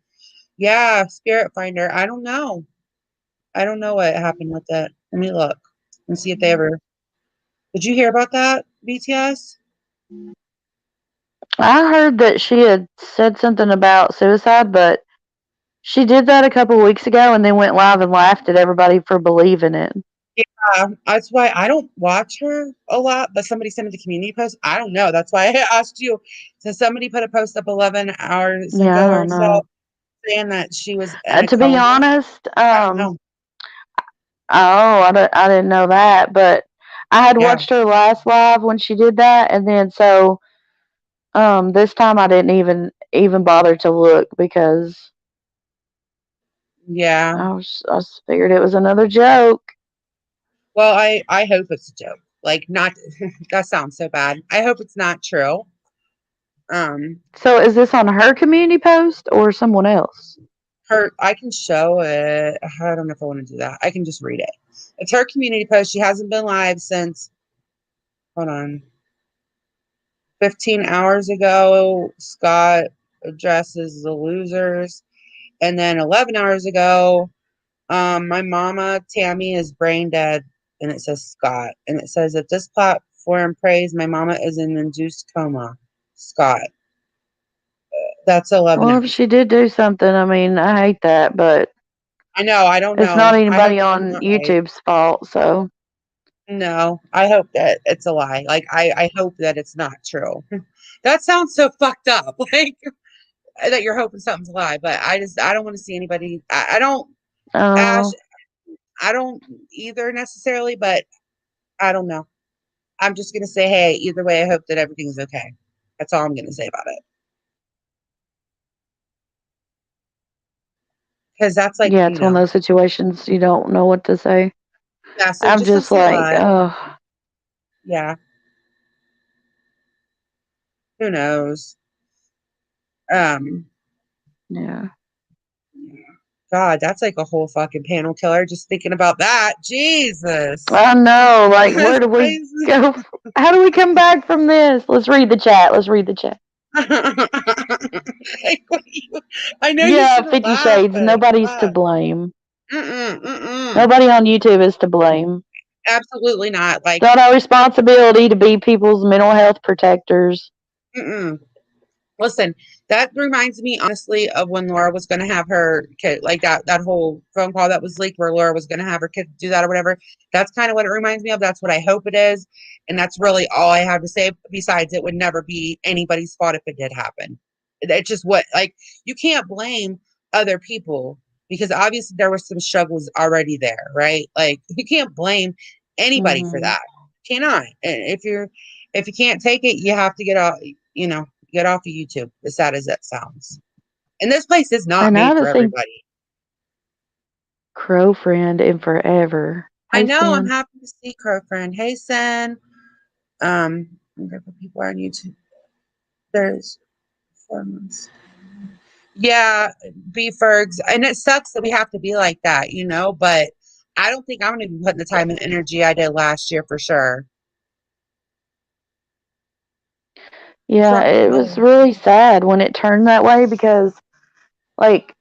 [SPEAKER 1] Yeah, Spirit Finder. I don't know. I don't know what happened with it. Let me look and see if they ever. Did you hear about that, BTS?
[SPEAKER 2] I heard that she had said something about suicide, but she did that a couple weeks ago and then went live and laughed at everybody for believing it.
[SPEAKER 1] Yeah, that's why I don't watch her a lot, but somebody sent me the community post. I don't know. That's why I asked you. So somebody put a post up 11 hours
[SPEAKER 2] Yeah,
[SPEAKER 1] ago
[SPEAKER 2] I
[SPEAKER 1] or
[SPEAKER 2] don't
[SPEAKER 1] so
[SPEAKER 2] know.
[SPEAKER 1] saying that she was in a
[SPEAKER 2] To be
[SPEAKER 1] coma.
[SPEAKER 2] honest,
[SPEAKER 1] I don't know.
[SPEAKER 2] oh, I didn't know that, but I had
[SPEAKER 1] Yeah.
[SPEAKER 2] watched her last live when she did that, and then so this time I didn't even bother to look because
[SPEAKER 1] Yeah.
[SPEAKER 2] I just figured it was another joke.
[SPEAKER 1] Well, I hope it's a joke. Like not that sounds so bad. I hope it's not true. Um
[SPEAKER 2] So is this on her community post or someone else?
[SPEAKER 1] Her I can show it. I don't know if I want to do that. I can just read it. It's her community post. She hasn't been live since hold on. 15 hours ago, Scott addresses the losers. And then 11 hours ago, my mama, Tammy, is brain dead. And it says Scott. And it says, if this platform prays, my mama is in induced coma. Scott. That's 11
[SPEAKER 2] Well, if
[SPEAKER 1] hours.
[SPEAKER 2] she did do something, I mean, I hate that, but
[SPEAKER 1] I know. I don't
[SPEAKER 2] it's
[SPEAKER 1] know.
[SPEAKER 2] not
[SPEAKER 1] I hope
[SPEAKER 2] anybody
[SPEAKER 1] that it's
[SPEAKER 2] on
[SPEAKER 1] not right.
[SPEAKER 2] YouTube's fault. So
[SPEAKER 1] No, I hope that it's a lie. Like, I hope that it's not true. That sounds so fucked up. Like, that you're hoping something's a lie, but I don't want to see anybody. I don't, Ash,
[SPEAKER 2] uh,
[SPEAKER 1] I don't either necessarily, but I don't know. I'm just gonna say, hey, either way, I hope that everything's okay. That's all I'm gonna say about it. Because that's like,
[SPEAKER 2] yeah, it's one of those situations you don't know what to say.
[SPEAKER 1] yeah. So
[SPEAKER 2] I'm
[SPEAKER 1] just don't
[SPEAKER 2] just
[SPEAKER 1] say a
[SPEAKER 2] like,
[SPEAKER 1] lot.
[SPEAKER 2] oh,
[SPEAKER 1] Yeah. Who knows? Um.
[SPEAKER 2] yeah.
[SPEAKER 1] God, that's like a whole fucking panel killer just thinking about that. Jesus.
[SPEAKER 2] I know. Like, where
[SPEAKER 1] That's
[SPEAKER 2] do we
[SPEAKER 1] crazy.
[SPEAKER 2] go? How do we come back from this? Let's read the chat. Let's read the chat.
[SPEAKER 1] Like, I know you
[SPEAKER 2] Yeah,
[SPEAKER 1] shouldn't
[SPEAKER 2] 50
[SPEAKER 1] laugh,
[SPEAKER 2] Shades.
[SPEAKER 1] but
[SPEAKER 2] Nobody's to
[SPEAKER 1] fuck.
[SPEAKER 2] blame.
[SPEAKER 1] Mm-mm, mm-mm.
[SPEAKER 2] Nobody on YouTube is to blame.
[SPEAKER 1] Absolutely not.
[SPEAKER 2] It's
[SPEAKER 1] Like,
[SPEAKER 2] not our responsibility to be people's mental health protectors.
[SPEAKER 1] mm-mm. Listen, that reminds me honestly of when Laura was going to have her kid, like that whole phone call that was leaked where Laura was going to have her kid do that or whatever. That's kind of what it reminds me of. That's what I hope it is. And that's really all I have to say. Besides, it would never be anybody's fault if it did happen. It's just what, like, you can't blame other people because obviously there were some struggles already there, right? Like, you can't blame anybody for
[SPEAKER 2] Mm-hmm.
[SPEAKER 1] that. You cannot. And if you can't take it, you have to get out, get off of YouTube, as sad as that sounds. And this place is not
[SPEAKER 2] And I
[SPEAKER 1] made
[SPEAKER 2] haven't
[SPEAKER 1] for
[SPEAKER 2] seen
[SPEAKER 1] everybody.
[SPEAKER 2] Crow Friend in forever.
[SPEAKER 1] I
[SPEAKER 2] Hey,
[SPEAKER 1] know. I'm
[SPEAKER 2] Sin.
[SPEAKER 1] happy to see Crow Friend. Hey, Sen. I'm grateful people are on YouTube. There's 4 months. Yeah, B Fergs. And it sucks that we have to be like that, but I don't think I'm going to be putting the time and energy I did last year for sure.
[SPEAKER 2] Yeah,
[SPEAKER 1] Fuck
[SPEAKER 2] it was
[SPEAKER 1] no.
[SPEAKER 2] really sad when it turned that way because, like,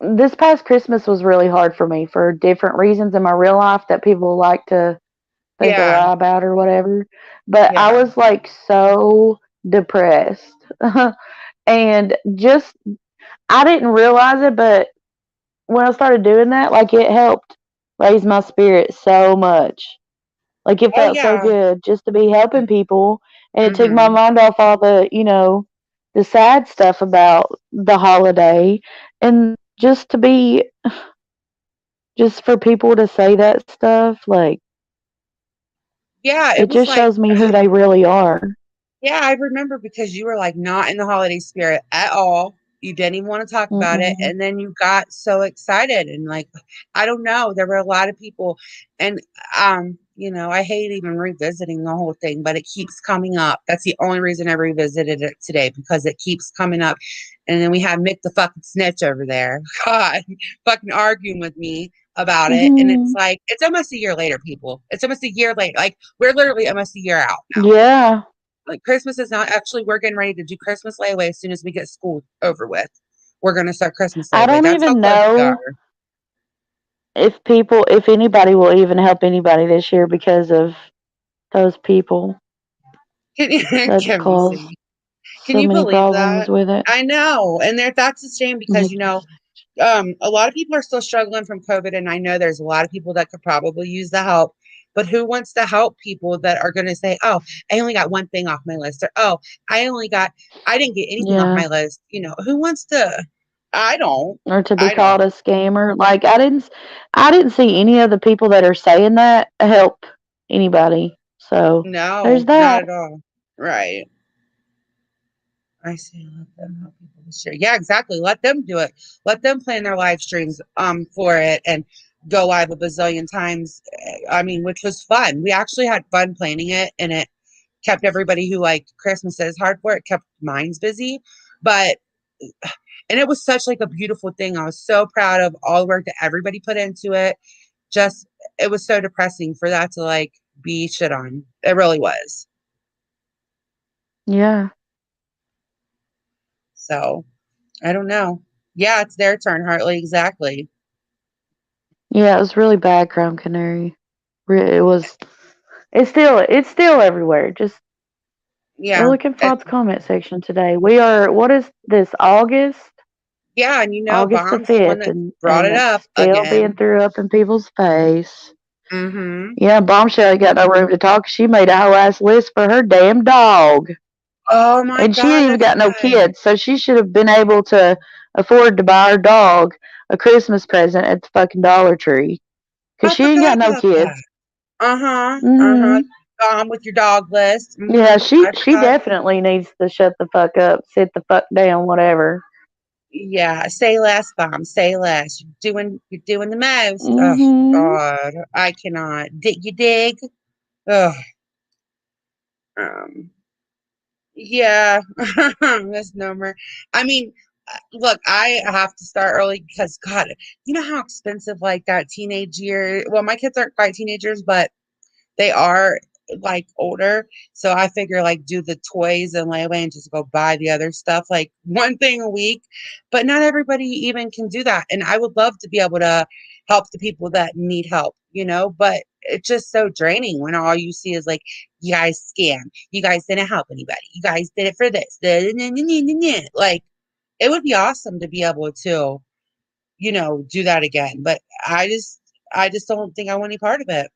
[SPEAKER 2] this past Christmas was really hard for me for different reasons in my real life that people like to think or
[SPEAKER 1] Yeah,
[SPEAKER 2] lie about or whatever. But I
[SPEAKER 1] yeah,
[SPEAKER 2] was like so depressed. And just, I didn't realize it, but when I started doing that, like, it helped raise my spirit so much. Like, it
[SPEAKER 1] oh
[SPEAKER 2] felt so
[SPEAKER 1] yeah.
[SPEAKER 2] good just to be helping people. And it took my
[SPEAKER 1] Mm-hmm.
[SPEAKER 2] mind off all the sad stuff about the holiday. And just to be, just for people to say that stuff, like,
[SPEAKER 1] Yeah, it
[SPEAKER 2] it
[SPEAKER 1] was
[SPEAKER 2] just
[SPEAKER 1] like
[SPEAKER 2] shows me who they really are.
[SPEAKER 1] Yeah, I remember because you were like not in the holiday spirit at all. You didn't even want to talk about it.
[SPEAKER 2] Mm-mm.
[SPEAKER 1] And then you got so excited and like, I don't know, there were a lot of people and I hate even revisiting the whole thing, but it keeps coming up. That's the only reason I revisited it today because it keeps coming up. And then we have Mick the fucking snitch over there. God, fucking arguing with me about it. And it's
[SPEAKER 2] Hmm.
[SPEAKER 1] like, it's almost a year later, people. It's almost a year later. Like, we're literally almost a year out now.
[SPEAKER 2] Yeah.
[SPEAKER 1] Like Christmas is not actually, we're getting ready to do Christmas layaway as soon as we get school over with. We're going to start Christmas
[SPEAKER 2] I
[SPEAKER 1] layaway.
[SPEAKER 2] don't
[SPEAKER 1] That's how
[SPEAKER 2] even
[SPEAKER 1] close we are.
[SPEAKER 2] know if anybody will even help anybody this year because of those people that
[SPEAKER 1] Can we
[SPEAKER 2] cause
[SPEAKER 1] see? Can
[SPEAKER 2] so
[SPEAKER 1] you
[SPEAKER 2] many
[SPEAKER 1] believe
[SPEAKER 2] problems
[SPEAKER 1] that?
[SPEAKER 2] with it.
[SPEAKER 1] I know. And that's a shame because, a lot of people are still struggling from COVID. And I know there's a lot of people that could probably use the help. But who wants to help people that are going to say, oh, I only got one thing off my list? Or, oh, I didn't get anything off
[SPEAKER 2] Yeah.
[SPEAKER 1] my list. Who wants to? I don't.
[SPEAKER 2] Or to be
[SPEAKER 1] I
[SPEAKER 2] called
[SPEAKER 1] don't.
[SPEAKER 2] a scammer. Like, I didn't see any of the people that are saying that help anybody. So there's
[SPEAKER 1] No, not
[SPEAKER 2] that.
[SPEAKER 1] at all. Right. I say let them help people this year. Yeah, exactly. Let them do it. Let them plan their live streams for it and go live a bazillion times. I mean, which was fun. We actually had fun planning it and it kept everybody who like Christmas is hard for it, kept minds busy. But and it was such like a beautiful thing. I was so proud of all the work that everybody put into it. Just it was so depressing for that to like be shit on. It really was.
[SPEAKER 2] Yeah.
[SPEAKER 1] So I don't know. Yeah, it's their turn, Hartley. Exactly.
[SPEAKER 2] Yeah, it was really bad, Crown Canary. It was. It's still everywhere. Just go
[SPEAKER 1] Yeah.
[SPEAKER 2] look in Fraud's comment section today. We are. What is this?
[SPEAKER 1] Yeah, and
[SPEAKER 2] August the
[SPEAKER 1] Bomb's the one
[SPEAKER 2] 5th,
[SPEAKER 1] that
[SPEAKER 2] and
[SPEAKER 1] brought it
[SPEAKER 2] it's
[SPEAKER 1] up
[SPEAKER 2] still being
[SPEAKER 1] again.
[SPEAKER 2] threw up in people's face.
[SPEAKER 1] Mm-hmm.
[SPEAKER 2] Yeah, Bombshell ain't got no room to talk. She made a whole ass list for her damn dog.
[SPEAKER 1] Oh my
[SPEAKER 2] And she
[SPEAKER 1] God,
[SPEAKER 2] ain't even
[SPEAKER 1] that's
[SPEAKER 2] got no
[SPEAKER 1] right.
[SPEAKER 2] kids, so she should have been able to afford to buy her dog a Christmas present at the fucking Dollar Tree. Cause
[SPEAKER 1] I
[SPEAKER 2] she ain't
[SPEAKER 1] forgot
[SPEAKER 2] got no
[SPEAKER 1] about that.
[SPEAKER 2] kids.
[SPEAKER 1] Uh-huh. Uh-huh.
[SPEAKER 2] Hmm.
[SPEAKER 1] Gone with your dog list.
[SPEAKER 2] Yeah, she
[SPEAKER 1] I
[SPEAKER 2] she
[SPEAKER 1] forgot.
[SPEAKER 2] definitely needs to shut the fuck up, sit the fuck down, whatever.
[SPEAKER 1] Yeah, say less, Bomb. Say less. You're doing the most. Oh
[SPEAKER 2] Hmm.
[SPEAKER 1] God. I cannot. You dig? Ugh. Um, yeah. Misnomer. I mean, Look, I have to start early because God, you know how expensive like that teenage year. Well, my kids aren't quite teenagers, but they are like older. So I figure like do the toys and layaway and just go buy the other stuff like one thing a week. But not everybody even can do that. And I would love to be able to help the people that need help, but it's just so draining when all you see is like, you guys scam. You guys didn't help anybody. You guys did it for this. Like it would be awesome to be able to, do that again. But I just don't think I want any part of it.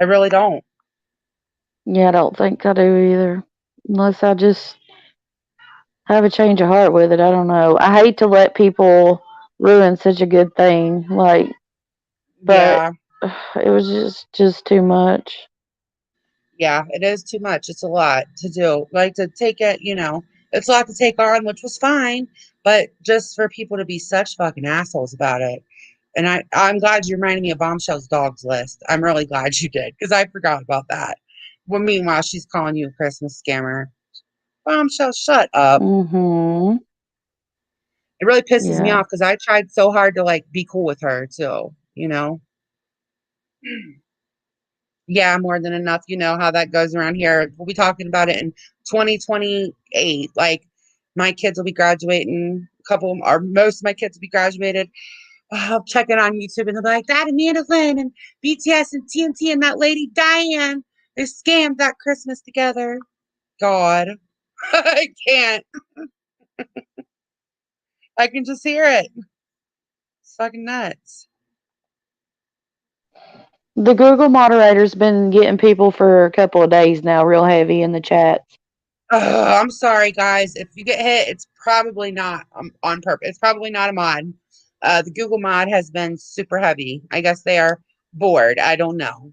[SPEAKER 1] I really don't.
[SPEAKER 2] Yeah, I don't think I do either. Unless I just have a change of heart with it. I don't know. I hate to let people ruin such a good thing. Like, but
[SPEAKER 1] Yeah.
[SPEAKER 2] it was just too much.
[SPEAKER 1] Yeah, it is too much. It's a lot to do. Like to take it, it's a lot to take on, which was fine, but just for people to be such fucking assholes about it. And I'm glad you reminded me of Bombshell's dogs list. I'm really glad you did because I forgot about that. Well, meanwhile, she's calling you a Christmas scammer. Bombshell, shut up.
[SPEAKER 2] Mhm.
[SPEAKER 1] It really pisses me
[SPEAKER 2] Yeah.
[SPEAKER 1] off because I tried so hard to like be cool with her too. Yeah, more than enough. You know how that goes around here. We'll be talking about it in 2028. Like my kids will be graduating. A couple or most of my kids will be graduated. I'll check it on YouTube and they'll be like, that Amanda Lynn and BTS and TNT and that lady Diane, they scammed that Christmas together. God, I can't. I can just hear it. It's fucking nuts.
[SPEAKER 2] The Google moderator's been getting people for a couple of days now real heavy in the chats.
[SPEAKER 1] I'm sorry, guys. If you get hit, it's probably not on purpose. It's probably not a mod. The Google mod has been super heavy. I guess they are bored. I don't know.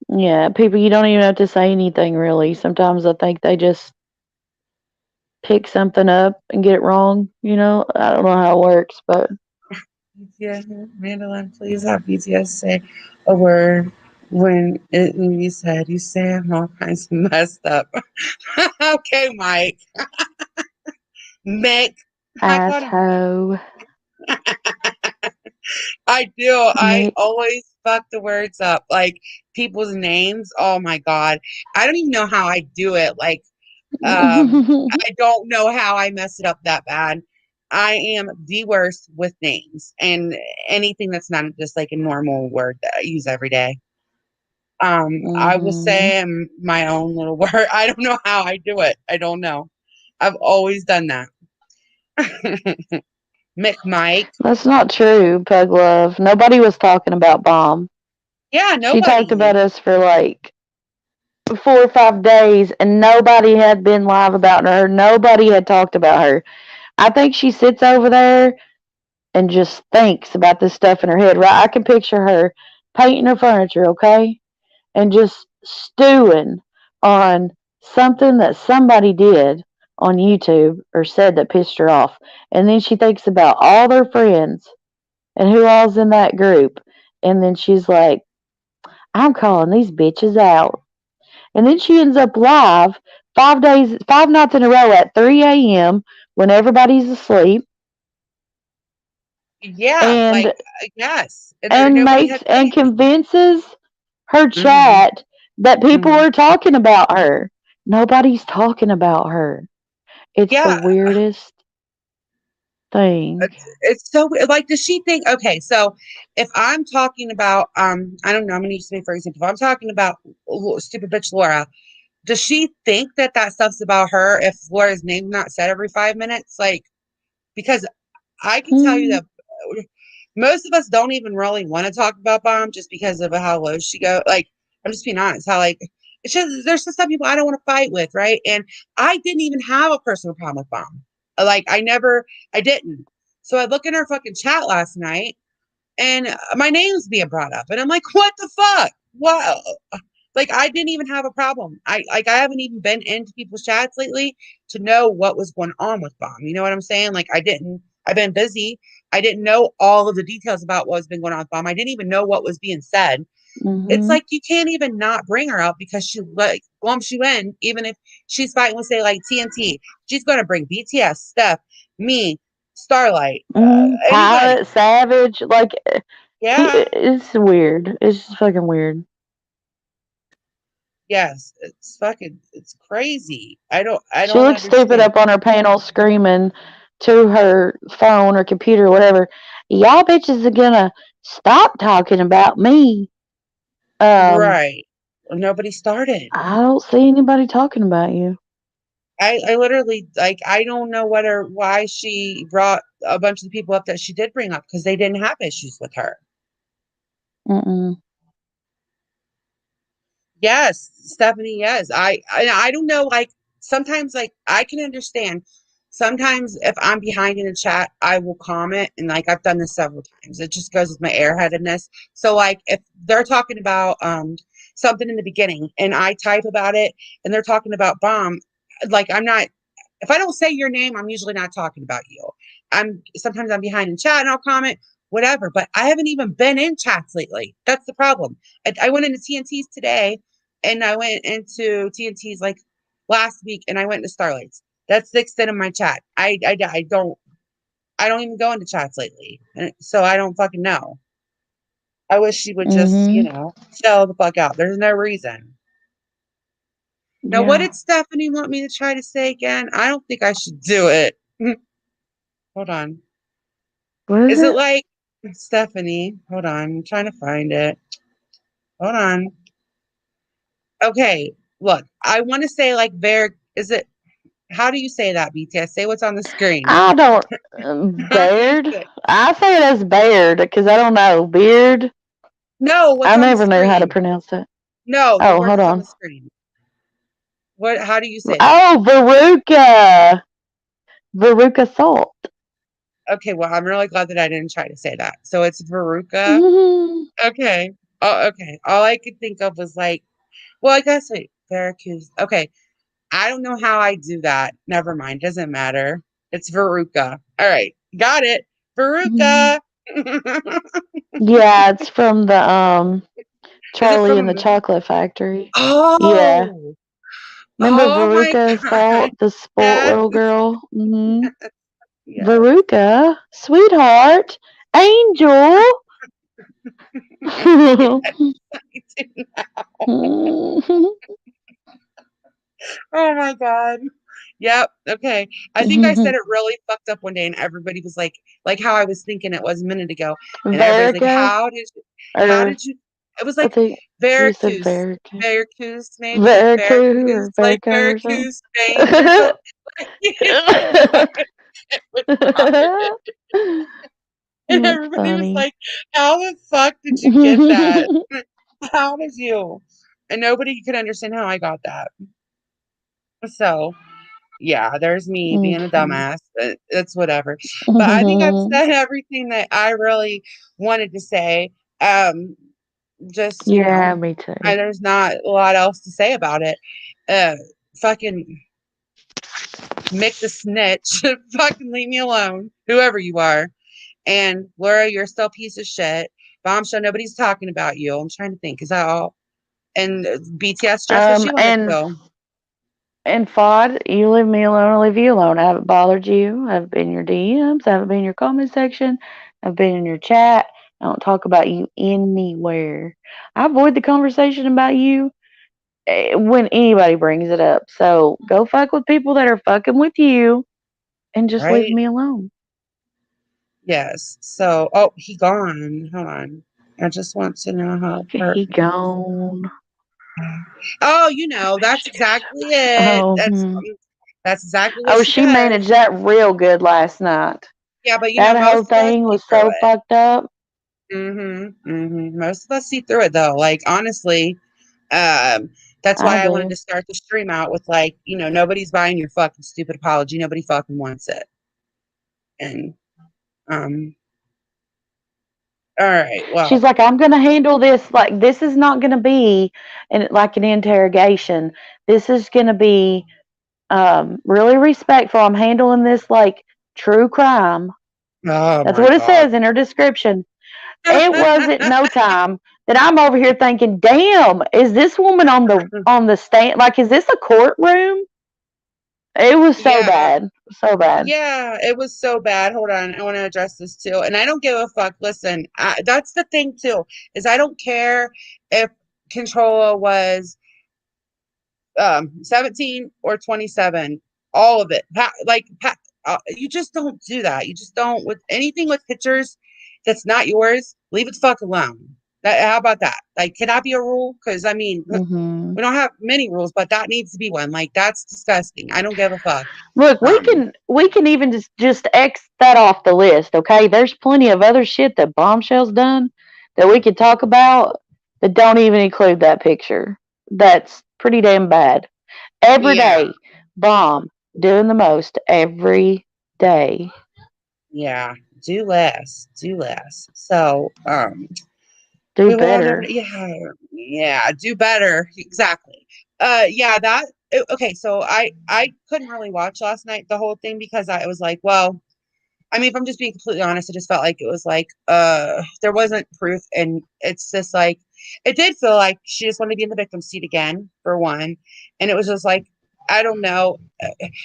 [SPEAKER 2] Yeah, people you don't even have to say anything really. Sometimes I think they just pick something up and get it wrong. I don't know how it works, but
[SPEAKER 1] Yeah, Mandolin, please have BTS say a word when you say I'm all kinds of messed up. Okay, Mike. Mick. I called him Mike.
[SPEAKER 2] asshole.
[SPEAKER 1] I do. I
[SPEAKER 2] Mick.
[SPEAKER 1] always fuck the words up. Like people's names. Oh my God. I don't even know how I do it. Like, I don't know how I mess it up that bad. I am the worst with names and anything that's not just like a normal word that I use every day. I will
[SPEAKER 2] Mhm.
[SPEAKER 1] say my own little word. I don't know how I do it. I don't know. I've always done that. Mick Mike.
[SPEAKER 2] That's not true, Pug Love. Nobody was talking about Bomb.
[SPEAKER 1] Yeah,
[SPEAKER 2] She talked
[SPEAKER 1] nobody.
[SPEAKER 2] about us for like 4 or 5 days, and nobody had been live about her. Nobody had talked about her. I think she sits over there and just thinks about this stuff in her head, right? I can picture her painting her furniture, okay? And just stewing on something that somebody did on YouTube or said that pissed her off. And then she thinks about all their friends and who all's in that group. And then she's like, I'm calling these bitches out. And then she ends up live 5 days, 5 nights in a row at 3 a.m. when everybody's asleep
[SPEAKER 1] Yeah, like
[SPEAKER 2] and
[SPEAKER 1] yes. And there
[SPEAKER 2] and
[SPEAKER 1] nobody
[SPEAKER 2] makes
[SPEAKER 1] had said
[SPEAKER 2] and
[SPEAKER 1] anything.
[SPEAKER 2] convinces her
[SPEAKER 1] Hmm.
[SPEAKER 2] chat that people
[SPEAKER 1] Hmm.
[SPEAKER 2] are talking about her. Nobody's talking about her. It's the
[SPEAKER 1] Yeah,
[SPEAKER 2] weirdest thing.
[SPEAKER 1] it's so like does she think okay, so if I'm talking about I don't know, I'm gonna use me for example. If I'm talking about stupid bitch Laura, does she think that that stuff's about her if Laura's name's not said every 5 minutes? Like because I can tell you
[SPEAKER 2] Hmm.
[SPEAKER 1] that most of us don't even really want to talk about Bomb just because of how low she go. Like, I'm just being honest, how like it's just there's just some people I don't want to fight with, right? And I didn't even have a personal problem with Bomb. Like I didn't. So I look in her fucking chat last night and my name's being brought up. And I'm like, what the fuck? Wow. Like I didn't even have a problem. I haven't even been into people's chats lately to know what was going on with Bomb. You know what I'm saying? Like I didn't. I've been busy. I didn't know all of the details about what's been going on with Bomb. I didn't even know what was being said. It's
[SPEAKER 2] Mhm.
[SPEAKER 1] like you can't even not bring her up because she like lumps you in, even if she's fighting with say like TNT. She's gonna bring BTS, Steph, me, Starlight,
[SPEAKER 2] Mhm.
[SPEAKER 1] anybody.
[SPEAKER 2] Pilot, Savage, like
[SPEAKER 1] Yeah,
[SPEAKER 2] it's weird. It's just fucking weird.
[SPEAKER 1] yes, it's crazy. I
[SPEAKER 2] She
[SPEAKER 1] don't
[SPEAKER 2] looks stupid
[SPEAKER 1] understand.
[SPEAKER 2] up on her panel screaming to her phone or computer or whatever. Y'all bitches are gonna stop talking about me. Um,
[SPEAKER 1] Right. Nobody started.
[SPEAKER 2] I don't see anybody talking about you.
[SPEAKER 1] I literally like I don't know why she brought a bunch of the people up that she did bring up because they didn't have issues with her.
[SPEAKER 2] Mm-mm.
[SPEAKER 1] Yes, Stephanie, yes. I don't know, like sometimes like I can understand. Sometimes if I'm behind in a chat, I will comment and like I've done this several times. It just goes with my airheadedness. So like if they're talking about something in the beginning and I type about it and they're talking about bomb, like I'm not if I don't say your name, I'm usually not talking about you. I'm sometimes I'm behind in chat and I'll comment, whatever, but I haven't even been in chats lately. That's the problem. I went into TNT's today and I went into TNT's like last week and I went to Starlight's. That's the extent of my chat. I don't even go into chats lately. And so I don't fucking know. I wish she would just,
[SPEAKER 2] Mm-hmm.
[SPEAKER 1] chill the fuck out. There's no reason. Now, what
[SPEAKER 2] Yeah.
[SPEAKER 1] did Stephanie want me to try to say again? I don't think I should do it. Hold on.
[SPEAKER 2] What is
[SPEAKER 1] Is it
[SPEAKER 2] it?
[SPEAKER 1] like Stephanie? Hold on. I'm trying to find it. Hold on. Okay. Look, I want to say like is it how do you say that, BTS? Say what's on the screen.
[SPEAKER 2] I don't.
[SPEAKER 1] How do you
[SPEAKER 2] Baird.
[SPEAKER 1] say it?
[SPEAKER 2] I say it as Baird because I don't know. Beard.
[SPEAKER 1] No, what's
[SPEAKER 2] I
[SPEAKER 1] on the
[SPEAKER 2] never knew how to
[SPEAKER 1] screen?
[SPEAKER 2] pronounce it.
[SPEAKER 1] No, the
[SPEAKER 2] Oh,
[SPEAKER 1] word
[SPEAKER 2] hold
[SPEAKER 1] that's on the
[SPEAKER 2] on.
[SPEAKER 1] screen. How do you say that?
[SPEAKER 2] Oh, Veruca. Veruca Salt.
[SPEAKER 1] Okay, well, I'm really glad that I didn't try to say that. So it's Veruca.
[SPEAKER 2] Mhm.
[SPEAKER 1] Okay. Oh, okay. All I could think of was like, well, I guess wait, Veracruz. Okay. I don't know how I do that. Never mind. Doesn't matter. It's Veruca. All right. Got it.
[SPEAKER 2] Mhm.
[SPEAKER 1] Veruca.
[SPEAKER 2] Yeah, it's from the
[SPEAKER 1] Is it
[SPEAKER 2] Charlie
[SPEAKER 1] from a
[SPEAKER 2] and the
[SPEAKER 1] movie?
[SPEAKER 2] Chocolate Factory. Yeah.
[SPEAKER 1] Oh,
[SPEAKER 2] Remember
[SPEAKER 1] oh my
[SPEAKER 2] Veruca
[SPEAKER 1] God.
[SPEAKER 2] Salt, the sport
[SPEAKER 1] Yes.
[SPEAKER 2] little girl? Hmm.
[SPEAKER 1] Yes.
[SPEAKER 2] Veruca, sweetheart, angel.
[SPEAKER 1] Oh my God. Yep. Okay. I think I said it really fucked up one day and everybody was like how I was thinking it was a minute ago. And everybody's like,
[SPEAKER 2] Verica,
[SPEAKER 1] how
[SPEAKER 2] or
[SPEAKER 1] did you, it was
[SPEAKER 2] I
[SPEAKER 1] like
[SPEAKER 2] think you said
[SPEAKER 1] Veracruz,
[SPEAKER 2] Verica.
[SPEAKER 1] Veracruz, maybe
[SPEAKER 2] Vericu
[SPEAKER 1] Veracruz,
[SPEAKER 2] or
[SPEAKER 1] like
[SPEAKER 2] Verica or something.
[SPEAKER 1] Veracruz, Spain or something. And
[SPEAKER 2] That's
[SPEAKER 1] everybody was
[SPEAKER 2] funny.
[SPEAKER 1] like, how the fuck did you get that? How did you? And nobody could understand how I got that. So, yeah, there's me being a
[SPEAKER 2] Okay.
[SPEAKER 1] dumbass. But it's whatever. But I think I've said everything that I really wanted to say. Um, just,
[SPEAKER 2] Yeah, me too.
[SPEAKER 1] there's not a lot else to say about it. Uh, fucking Mick the snitch, fucking leave me alone, whoever you are. And Laura, you're still a piece of shit. Bombshell, nobody's talking about you. I'm trying to think. Is that all? And BTS dressed what
[SPEAKER 2] Um,
[SPEAKER 1] she wanted to
[SPEAKER 2] and
[SPEAKER 1] go.
[SPEAKER 2] and Fod, you leave me alone, I leave you alone. I haven't bothered you. I've been in your DMs. I haven't been in your comment section. I've been in your chat. I don't talk about you anywhere. I avoid the conversation about you when anybody brings it up. So go fuck with people that are fucking with you and just leave
[SPEAKER 1] Right?
[SPEAKER 2] me alone.
[SPEAKER 1] Yes. So, oh, he gone. Hold on. I just want to know how her.
[SPEAKER 2] He gone.
[SPEAKER 1] Oh, that's exactly it.
[SPEAKER 2] Oh,
[SPEAKER 1] That's exactly what
[SPEAKER 2] oh,
[SPEAKER 1] she
[SPEAKER 2] she
[SPEAKER 1] does.
[SPEAKER 2] managed that real good last night.
[SPEAKER 1] Yeah, but
[SPEAKER 2] That whole
[SPEAKER 1] most of us
[SPEAKER 2] thing
[SPEAKER 1] see
[SPEAKER 2] was
[SPEAKER 1] through
[SPEAKER 2] so
[SPEAKER 1] it.
[SPEAKER 2] fucked up.
[SPEAKER 1] Most of us see through it though. Like honestly, um, that's
[SPEAKER 2] I
[SPEAKER 1] why I wanted
[SPEAKER 2] do.
[SPEAKER 1] to start the stream out with like, nobody's buying your fucking stupid apology. Nobody fucking wants it. And um, all right.
[SPEAKER 2] She's
[SPEAKER 1] Well,
[SPEAKER 2] like, I'm gonna handle this like this is not gonna be like an interrogation. This is gonna be really respectful. I'm handling this like true crime.
[SPEAKER 1] oh
[SPEAKER 2] That's
[SPEAKER 1] my
[SPEAKER 2] what it
[SPEAKER 1] God.
[SPEAKER 2] says in her description. It wasn't no time And I'm over here thinking, damn, is this woman on the stand? Like, is this a courtroom? It was so
[SPEAKER 1] Yeah.
[SPEAKER 2] bad. So bad.
[SPEAKER 1] Yeah, it was so bad. Hold on. I want to address this too. And I don't give a fuck. Listen, that's the thing too, is I don't care if Controlla was 17 or 27, all of it. You just don't do that. You just don't with anything with pictures that's not yours. Leave it the fuck alone. How about that? Like, can that be a rule? Because I mean,
[SPEAKER 2] Hmm.
[SPEAKER 1] we don't have many rules, but that needs to be one. Like, that's disgusting. I don't give a fuck.
[SPEAKER 2] Look,
[SPEAKER 1] Um,
[SPEAKER 2] we can even just X that off the list, okay? There's plenty of other shit that Bombshell's done that we could talk about that don't even include that picture. That's pretty damn bad. Every
[SPEAKER 1] yeah,
[SPEAKER 2] day, Bomb doing the most every day.
[SPEAKER 1] yeah. Do less. Do less. So,
[SPEAKER 2] Do
[SPEAKER 1] we will never,
[SPEAKER 2] better.
[SPEAKER 1] yeah, do better. Exactly. Yeah, okay, so I couldn't really watch last night, the whole thing, because I was like, well, I mean, if I'm just being completely honest, it just felt like it was like there wasn't proof, and it's just like it did feel like she just wanted to be in the victim seat again, for one. And it was just like, I don't know.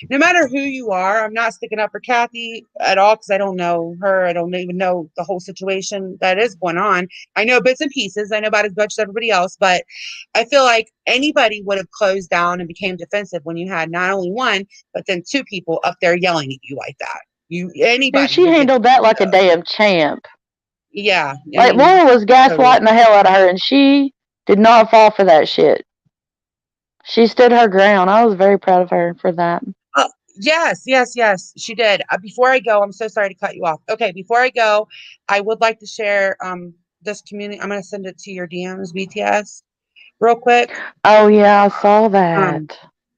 [SPEAKER 1] No matter who you are, I'm not sticking up for Kathy at all, because I don't know her. I don't even know the whole situation that is going on. I know bits and pieces. I know about as much as everybody else, but I feel like anybody would have closed down and became defensive when you had not only one, but then two people up there yelling at you like that.
[SPEAKER 2] And
[SPEAKER 1] Anybody
[SPEAKER 2] she
[SPEAKER 1] would get
[SPEAKER 2] handled that like a
[SPEAKER 1] defensive.
[SPEAKER 2] damn champ.
[SPEAKER 1] Yeah, I
[SPEAKER 2] Like,
[SPEAKER 1] mean,
[SPEAKER 2] Laura was
[SPEAKER 1] totally.
[SPEAKER 2] gaslighting the hell out of her, and she did not fall for that shit. She stood her ground. I was very proud of her for that.
[SPEAKER 1] Yes, yes, yes, she did. Before I go, I'm so sorry to cut you off. Okay, before I go, I would like to share this community. I'm gonna send it to your DMs, BTS, real quick.
[SPEAKER 2] Oh, yeah, I saw that.
[SPEAKER 1] Um,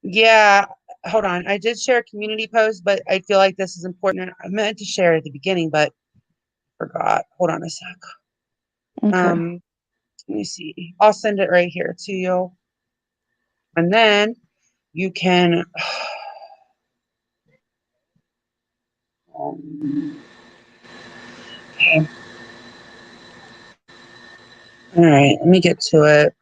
[SPEAKER 1] yeah, hold on. I did share a community post, but I feel like this is important. I meant to share it at the beginning, but forgot. Hold on a sec.
[SPEAKER 2] Okay.
[SPEAKER 1] Let me see. I'll send it right here to you, and then you can. Okay. All right, let me get to it.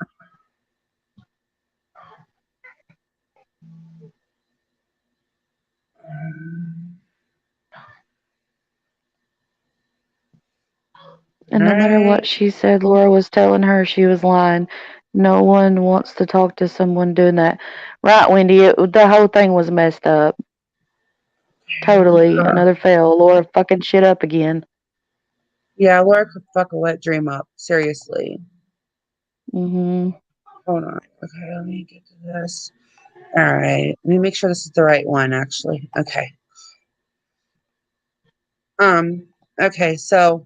[SPEAKER 2] And
[SPEAKER 1] All
[SPEAKER 2] no matter what
[SPEAKER 1] right.
[SPEAKER 2] she said, Laura was telling her she was lying. No one wants to talk to someone doing that. Right, Wendy? The whole thing was messed up. Totally. Another fail. Laura fucking shit up again.
[SPEAKER 1] Yeah, Laura could fuck a wet dream up. Seriously.
[SPEAKER 2] Hmm.
[SPEAKER 1] Hold on. Okay, let me get to this. All right. Let me make sure this is the right one, actually. Okay. Um, okay, so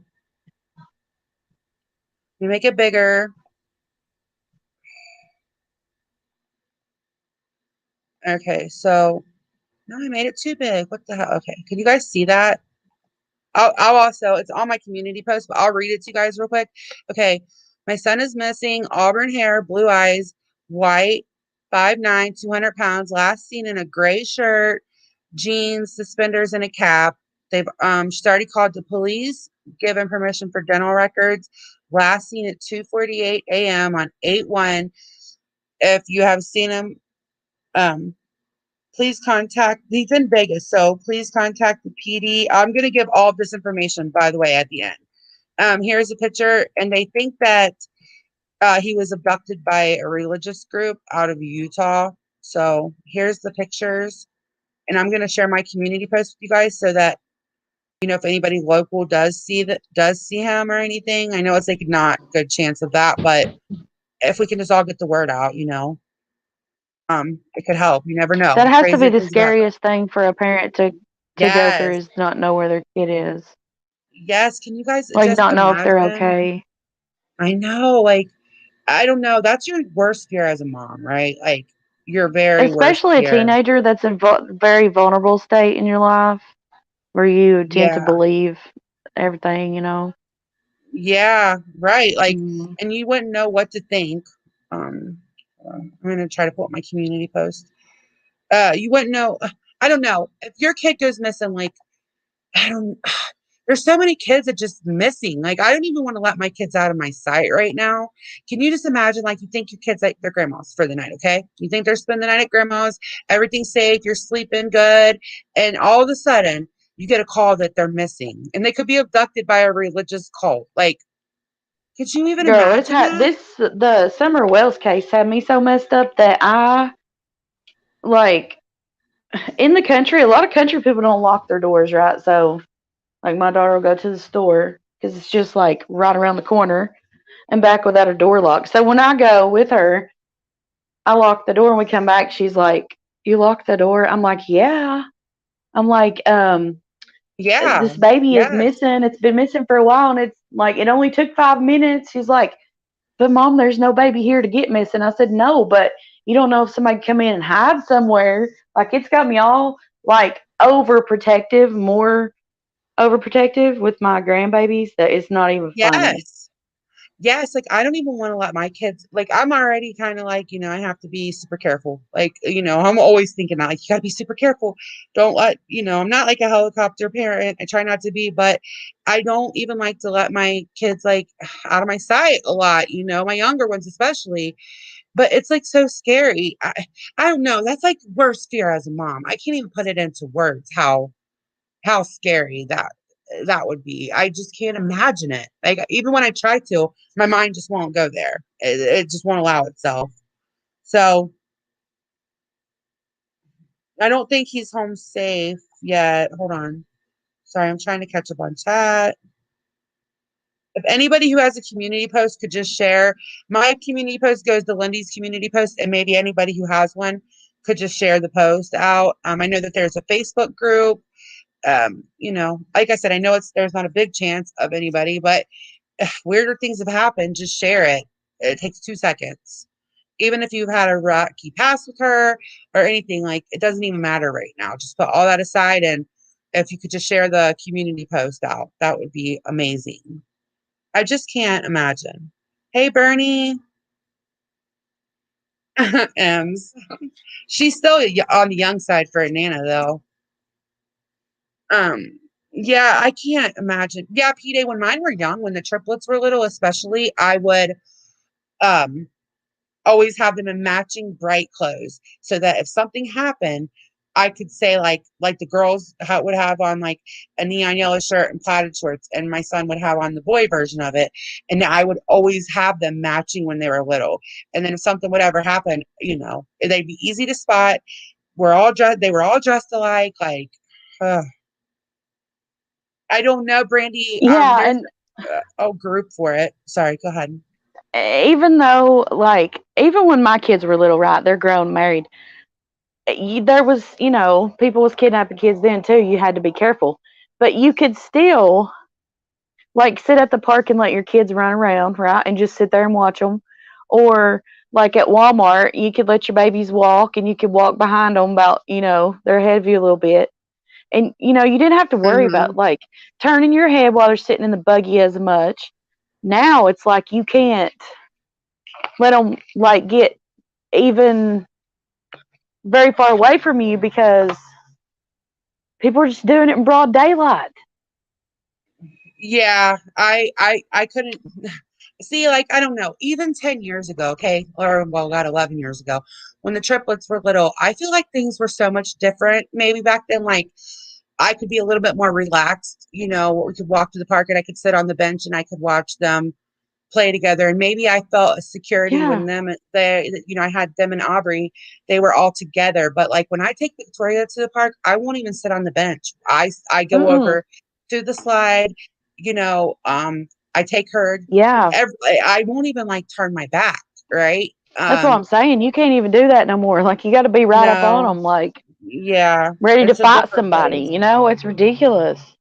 [SPEAKER 1] you make it bigger. Okay, so no, I made it too big. What the hell? Okay. Can you guys see that? I'll also, it's on my community post, but I'll read it to you guys real quick. Okay. My son is missing, auburn hair, blue eyes, white, 5'9", 200 pounds, last seen in a gray shirt, jeans, suspenders, and a cap. She's already called the police, given permission for dental records. Last seen at 2:48 a.m. on 8/1. If you have seen him, um, please contact, he's in Vegas, so please contact the PD. I'm going to give all of this information, by the way, at the end. Here's a picture, and they think that he was abducted by a religious group out of Utah. So here's the pictures, and I'm going to share my community post with you guys so that if anybody local does see him or anything. I know it's like not a good chance of that, but if we can just all get the word out, it could help. You never know.
[SPEAKER 2] That has to be
[SPEAKER 1] Crazy
[SPEAKER 2] the
[SPEAKER 1] things have happened.
[SPEAKER 2] scariest thing for a parent to go through
[SPEAKER 1] Yes.
[SPEAKER 2] is not know where their kid is.
[SPEAKER 1] Yes. Can you guys
[SPEAKER 2] Like,
[SPEAKER 1] just
[SPEAKER 2] not know if they're
[SPEAKER 1] imagine?
[SPEAKER 2] okay.
[SPEAKER 1] I know, like, I don't know. That's your worst fear as a mom, right? Like, your very worst
[SPEAKER 2] Especially a
[SPEAKER 1] fear.
[SPEAKER 2] teenager that's in very vulnerable state in your life where you tend to
[SPEAKER 1] Yeah.
[SPEAKER 2] believe everything.
[SPEAKER 1] Yeah. Right. Like,
[SPEAKER 2] Mm.
[SPEAKER 1] and you wouldn't know what to think. I'm going to try to pull up my community post. You wouldn't know. I don't know. If your kid goes missing, like, I don't, there's so many kids that just missing. Like I don't even want to let my kids out of my sight right now. Can you just imagine, like you think your kids like their grandma's for the night, okay? You think they're spending the night at grandma's, everything's safe, you're sleeping good, and all of a sudden you get a call that they're missing and they could be abducted by a religious cult. Like, could you even
[SPEAKER 2] Girl, it's
[SPEAKER 1] imagine
[SPEAKER 2] had
[SPEAKER 1] that?
[SPEAKER 2] this the Summer Wells case had me so messed up that I like in the country. A lot of country people don't lock their doors, right? So, like my daughter will go to the store because it's just like right around the corner and back without a door lock. So when I go with her, I lock the door and we come back. She's like, "You locked the door?" I'm like, "Yeah." I'm like,
[SPEAKER 1] Yeah.
[SPEAKER 2] "This baby is
[SPEAKER 1] Yes.
[SPEAKER 2] missing. It's been missing for a while, and it's like it only took 5 minutes." She's like, "But mom, there's no baby here to get missing." I said, "No, but you don't know if somebody come in and hide somewhere." Like it's got me all like overprotective, more overprotective with my grandbabies that it's not even funny.
[SPEAKER 1] Yes. Yes, like I don't even want to let my kids like I'm already kind of like, I have to be super careful. Like, I'm always thinking that like you gotta be super careful. Don't let, I'm not like a helicopter parent. I try not to be, but I don't even like to let my kids like out of my sight a lot, my younger ones especially. But it's like so scary. I don't know. That's like worst fear as a mom. I can't even put it into words how scary that would be. I just can't imagine it. Like even when I try to, my mind just won't go there. It just won't allow itself. So I don't think he's home safe yet. Hold on. Sorry, I'm trying to catch up on chat. If anybody who has a community post could just share, my community post goes to Lindy's community post, and maybe anybody who has one could just share the post out. I know that there's a Facebook group. Like I said, I know there's not a big chance of anybody, but weirder things have happened. Just share it. It takes 2 seconds. Even if you've had a rocky past with her or anything, like it doesn't even matter right now. Just put all that aside, and if you could just share the community post out, that would be amazing. I just can't imagine. Hey, Bernie. Ems. She's still on the young side for a Nana, though. Yeah, I can't imagine. Yeah, P-Day, when mine were young, when the triplets were little, especially, I would um always have them in matching bright clothes so that if something happened, I could say like the girls would have on like a neon yellow shirt and plaid shorts, and my son would have on the boy version of it, and I would always have them matching when they were little. And then if something would ever happen, they'd be easy to spot. We're all dressed. They were all dressed alike. Like, uh, I don't know, Brandy.
[SPEAKER 2] Yeah,
[SPEAKER 1] There's
[SPEAKER 2] and
[SPEAKER 1] a group for it. Sorry, go ahead.
[SPEAKER 2] even though, like, even when my kids were little, right, they're grown, married, there was, people was kidnapping kids then too. You had to be careful. But you could still, like, sit at the park and let your kids run around, right, and just sit there and watch them. Or, like, at Walmart, you could let your babies walk and you could walk behind them about, they're ahead of you a little bit. And, you didn't have to worry
[SPEAKER 1] Hmm.
[SPEAKER 2] about, like, turning your head while they're sitting in the buggy as much. Now it's like you can't let them like get even very far away from you because people are just doing it in broad daylight.
[SPEAKER 1] Yeah, I couldn't see, like, I don't know, even 10 years ago, okay, or well, about 11 years ago, when the triplets were little, I feel like things were so much different. Maybe back then, like, I could be a little bit more relaxed. We could walk to the park and I could sit on the bench and I could watch them play together. And maybe I felt a security
[SPEAKER 2] Yeah.
[SPEAKER 1] when I had them and Aubrey, they were all together. But like when I take Victoria to the park, I won't even sit on the bench. I go
[SPEAKER 2] Mm-mm.
[SPEAKER 1] over to the slide, you know, um, I take her
[SPEAKER 2] Yeah.
[SPEAKER 1] I won't even like turn my back, right?
[SPEAKER 2] That's what I'm saying. You can't even do that no more. Like, you got to be right up on
[SPEAKER 1] No,
[SPEAKER 2] them, like,
[SPEAKER 1] yeah,
[SPEAKER 2] ready to
[SPEAKER 1] it's a
[SPEAKER 2] fight
[SPEAKER 1] different
[SPEAKER 2] somebody.
[SPEAKER 1] place.
[SPEAKER 2] It's ridiculous.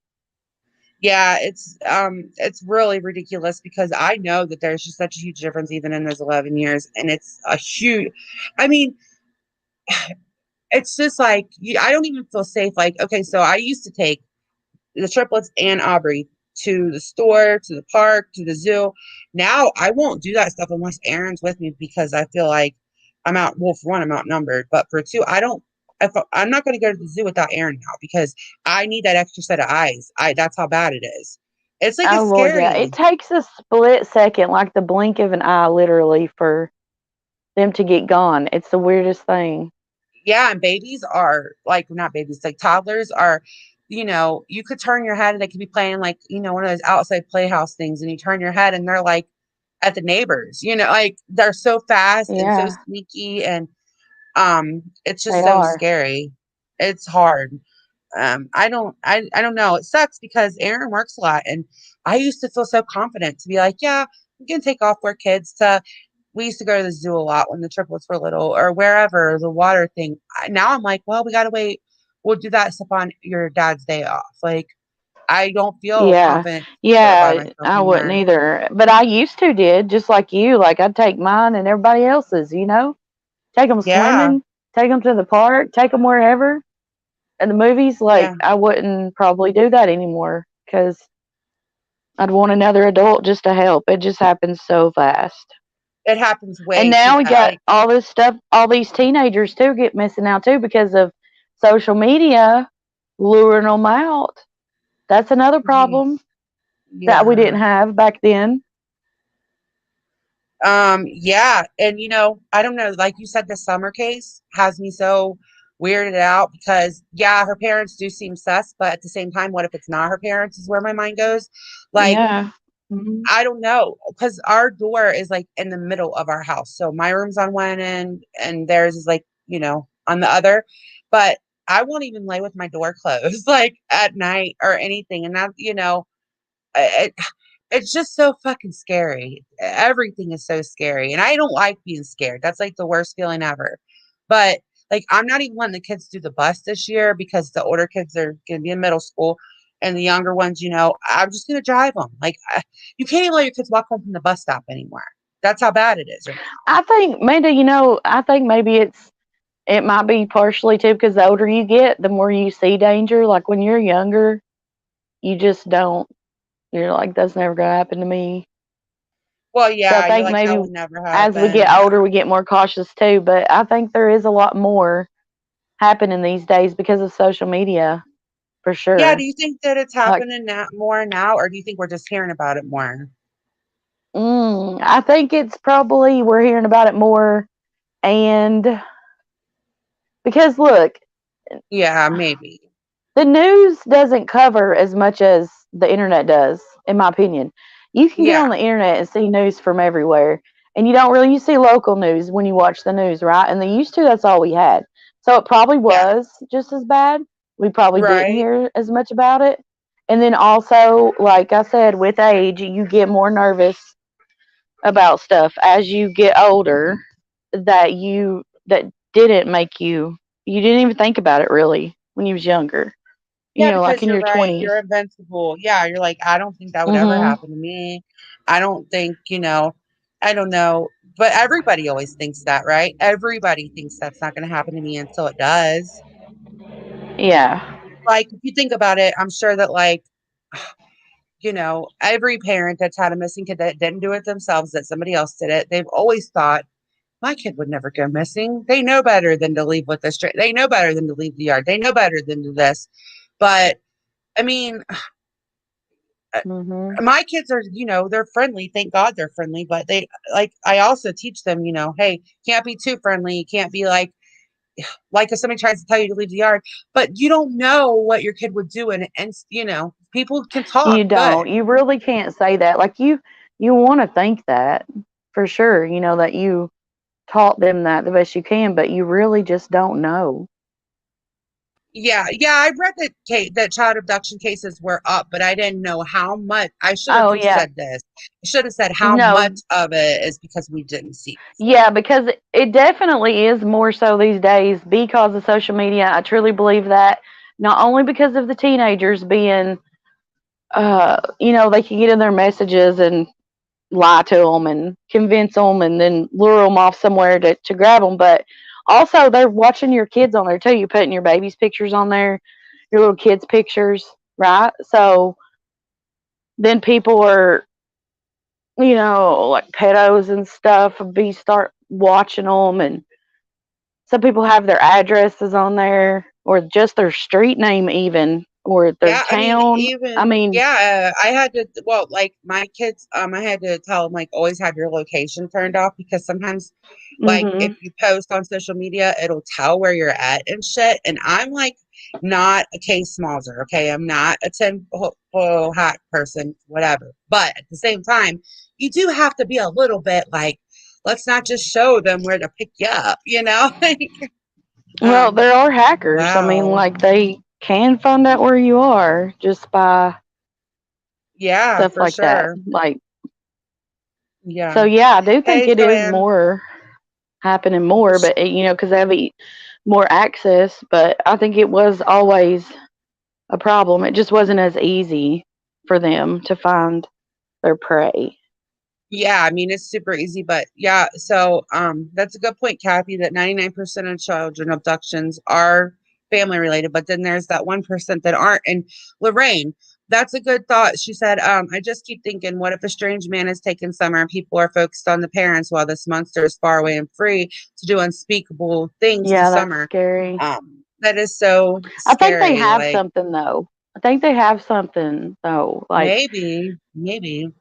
[SPEAKER 1] Yeah, it's really ridiculous because I know that there's just such a huge difference even in those 11 years, and it's a huge, I mean, it's just like I don't even feel safe. Like, okay, so I used to take the triplets and Aubrey to the store, to the park, to the zoo. Now I won't do that stuff unless Aaron's with me because I feel like I'm out. Well, for one, I'm outnumbered, but for two, I don't. I'm not going to go to the zoo without Aaron now because I need that extra set of eyes. That's how bad it is. It's like
[SPEAKER 2] Oh
[SPEAKER 1] it's
[SPEAKER 2] Lord, yeah. It
[SPEAKER 1] scary.
[SPEAKER 2] takes a split second, like the blink of an eye, literally, for them to get gone. It's the weirdest thing.
[SPEAKER 1] Yeah, and babies are like not babies, like toddlers are, you could turn your head and they could be playing like, one of those outside playhouse things, and you turn your head and they're like at the neighbors, like they're so fast and so
[SPEAKER 2] Yeah,
[SPEAKER 1] sneaky, and it's just
[SPEAKER 2] they
[SPEAKER 1] so
[SPEAKER 2] are.
[SPEAKER 1] scary. It's hard. I don't know. It sucks because Aaron works a lot, and I used to feel so confident to be like, yeah, we can take off work kids to we used to go to the zoo a lot when the triplets were little or wherever the water thing. Now I'm like, well, we got to wait. We'll do that stuff on your dad's day off. Like, I don't feel
[SPEAKER 2] Yeah,
[SPEAKER 1] confident to do it by
[SPEAKER 2] yeah.
[SPEAKER 1] myself
[SPEAKER 2] I wouldn't
[SPEAKER 1] anymore.
[SPEAKER 2] either, but I used to did just like you. Like I'd take mine and everybody else's. Take them
[SPEAKER 1] Yeah.
[SPEAKER 2] swimming, take them to the park, take them wherever. And the movies, like
[SPEAKER 1] Yeah.
[SPEAKER 2] I wouldn't probably do that anymore because I'd want another adult just to help. It just happens so fast.
[SPEAKER 1] It happens
[SPEAKER 2] And
[SPEAKER 1] way too
[SPEAKER 2] now we
[SPEAKER 1] fast.
[SPEAKER 2] got
[SPEAKER 1] Like,
[SPEAKER 2] all this stuff, all these teenagers too get missing out too because of social media luring them out. That's another problem that we
[SPEAKER 1] yeah.
[SPEAKER 2] didn't have back then.
[SPEAKER 1] Yeah. And I don't know, like you said, the summer case has me so weirded out because yeah, her parents do seem sus, but at the same time, what if it's not her parents is where my mind goes. Like,
[SPEAKER 2] Yeah. Hmm.
[SPEAKER 1] I don't know, because our door is like in the middle of our house. So my room's on one end and theirs is like, on the other. But I won't even lay with my door closed like at night or anything. And that, it, it's just so fucking scary. Everything is so scary. And I don't like being scared. That's like the worst feeling ever. But like, I'm not even letting the kids do the bus this year because the older kids are going to be in middle school and the younger ones, I'm just going to drive them. Like, you can't even let your kids walk home from the bus stop anymore. That's how bad it is right now.
[SPEAKER 2] I think maybe, I think maybe it might be partially too because the older you get, the more you see danger. Like when you're younger, you just don't. You're like, that's never gonna happen to me.
[SPEAKER 1] Well,
[SPEAKER 2] So I
[SPEAKER 1] yeah, you're
[SPEAKER 2] think
[SPEAKER 1] like, that
[SPEAKER 2] maybe
[SPEAKER 1] would never
[SPEAKER 2] as we
[SPEAKER 1] happen.
[SPEAKER 2] get
[SPEAKER 1] Yeah.
[SPEAKER 2] older, we get more cautious too. But I think there is a lot more happening these days because of social media, for
[SPEAKER 1] Yeah. Do
[SPEAKER 2] sure.
[SPEAKER 1] you think that it's
[SPEAKER 2] Like,
[SPEAKER 1] happening now, more now, or do you think we're just hearing about it more?
[SPEAKER 2] I think it's probably we're hearing about it more, and because look,
[SPEAKER 1] Yeah, maybe.
[SPEAKER 2] the news doesn't cover as much as the internet does, in my opinion. You can get
[SPEAKER 1] Yeah.
[SPEAKER 2] on the internet and see news from everywhere, and you don't really you see local news when you watch the news, right? And they used to that's all we had. So it probably
[SPEAKER 1] Yeah.
[SPEAKER 2] was just as bad. We probably didn't
[SPEAKER 1] Right.
[SPEAKER 2] hear as much about it. And then also, like I said, with age, you get more nervous about stuff as you get older that didn't make you didn't even think about it really when you was younger,
[SPEAKER 1] Yeah,
[SPEAKER 2] like
[SPEAKER 1] because
[SPEAKER 2] in
[SPEAKER 1] you're
[SPEAKER 2] your
[SPEAKER 1] right.
[SPEAKER 2] 20s.
[SPEAKER 1] You're invincible. Yeah, you're like, I don't think that would ever
[SPEAKER 2] Mhm.
[SPEAKER 1] happen to me. I don't think, I don't know. But everybody always thinks that, right? Everybody thinks that's not going to happen to me until it does.
[SPEAKER 2] Yeah.
[SPEAKER 1] Like, if you think about it, I'm sure that, like, every parent that's had a missing kid that didn't do it themselves, that somebody else did it, they've always thought, my kid would never go missing. They know better than to leave with this. They know better than to leave the yard. They know better than to this. But I mean,
[SPEAKER 2] Mhm.
[SPEAKER 1] my kids are, they're friendly. Thank God they're friendly. But they like I also teach them, hey, can't be too friendly. You can't be like if somebody tries to tell you to leave the yard, but you don't know what your kid would do, and people can talk
[SPEAKER 2] You
[SPEAKER 1] good.
[SPEAKER 2] don't. You really can't say that. Like you want to think that for sure, that you taught them that the best you can, but you really just don't know.
[SPEAKER 1] Yeah, yeah, I read that child abduction cases were up, but I didn't know how much. I should have
[SPEAKER 2] Oh yeah.
[SPEAKER 1] said this. I should have said how much
[SPEAKER 2] No.
[SPEAKER 1] of it is because we didn't see before.
[SPEAKER 2] Yeah, because it definitely is more so these days because of social media. I truly believe that not only because of the teenagers being they can get in their messages and lie to them and convince them and then lure them off somewhere to grab them. But also, they're watching your kids on there too. You're putting your baby's pictures on there, your little kids' pictures, right? So then people are, like pedos and stuff, be start watching them. And some people have their addresses on there or just their street name even or their
[SPEAKER 1] Yeah, I mean,
[SPEAKER 2] town. I
[SPEAKER 1] even
[SPEAKER 2] mean,
[SPEAKER 1] yeah, I had to well, like my kids, I had to tell them like always have your location turned off because sometimes like if
[SPEAKER 2] mhm.
[SPEAKER 1] you post on social media, it'll tell where you're at and shit. And I'm like not a case smalls,er okay? I'm not a tinfoil hat person, whatever. But at the same time, you do have to be a little bit like, let's not just show them where to pick you up, you know? Like,
[SPEAKER 2] Well, there are hackers. I mean,
[SPEAKER 1] wow.
[SPEAKER 2] like they can find out where you are just by
[SPEAKER 1] Yeah,
[SPEAKER 2] stuff
[SPEAKER 1] for
[SPEAKER 2] like that.
[SPEAKER 1] sure.
[SPEAKER 2] Like,
[SPEAKER 1] Yeah.
[SPEAKER 2] so yeah, I do think
[SPEAKER 1] Hey,
[SPEAKER 2] it is
[SPEAKER 1] Joanne.
[SPEAKER 2] more happening more, but you know, because they have more access. But I think it was always a problem. It just wasn't as easy for them to find their prey.
[SPEAKER 1] Yeah, I mean it's super easy, but yeah, so that's a good point, Kathy, that 99% of children abductions are family related, but then there's that 1% that aren't. And Lorraine, that's a good thought. She said, I just keep thinking, what if a strange man is taking summer and people are focused on the parents while this monster is far away and free to do unspeakable things in
[SPEAKER 2] Yeah, that's
[SPEAKER 1] summer?
[SPEAKER 2] scary.
[SPEAKER 1] That is so
[SPEAKER 2] I think they
[SPEAKER 1] scary.
[SPEAKER 2] have
[SPEAKER 1] Like
[SPEAKER 2] something though. I think they have something though. Like
[SPEAKER 1] maybe.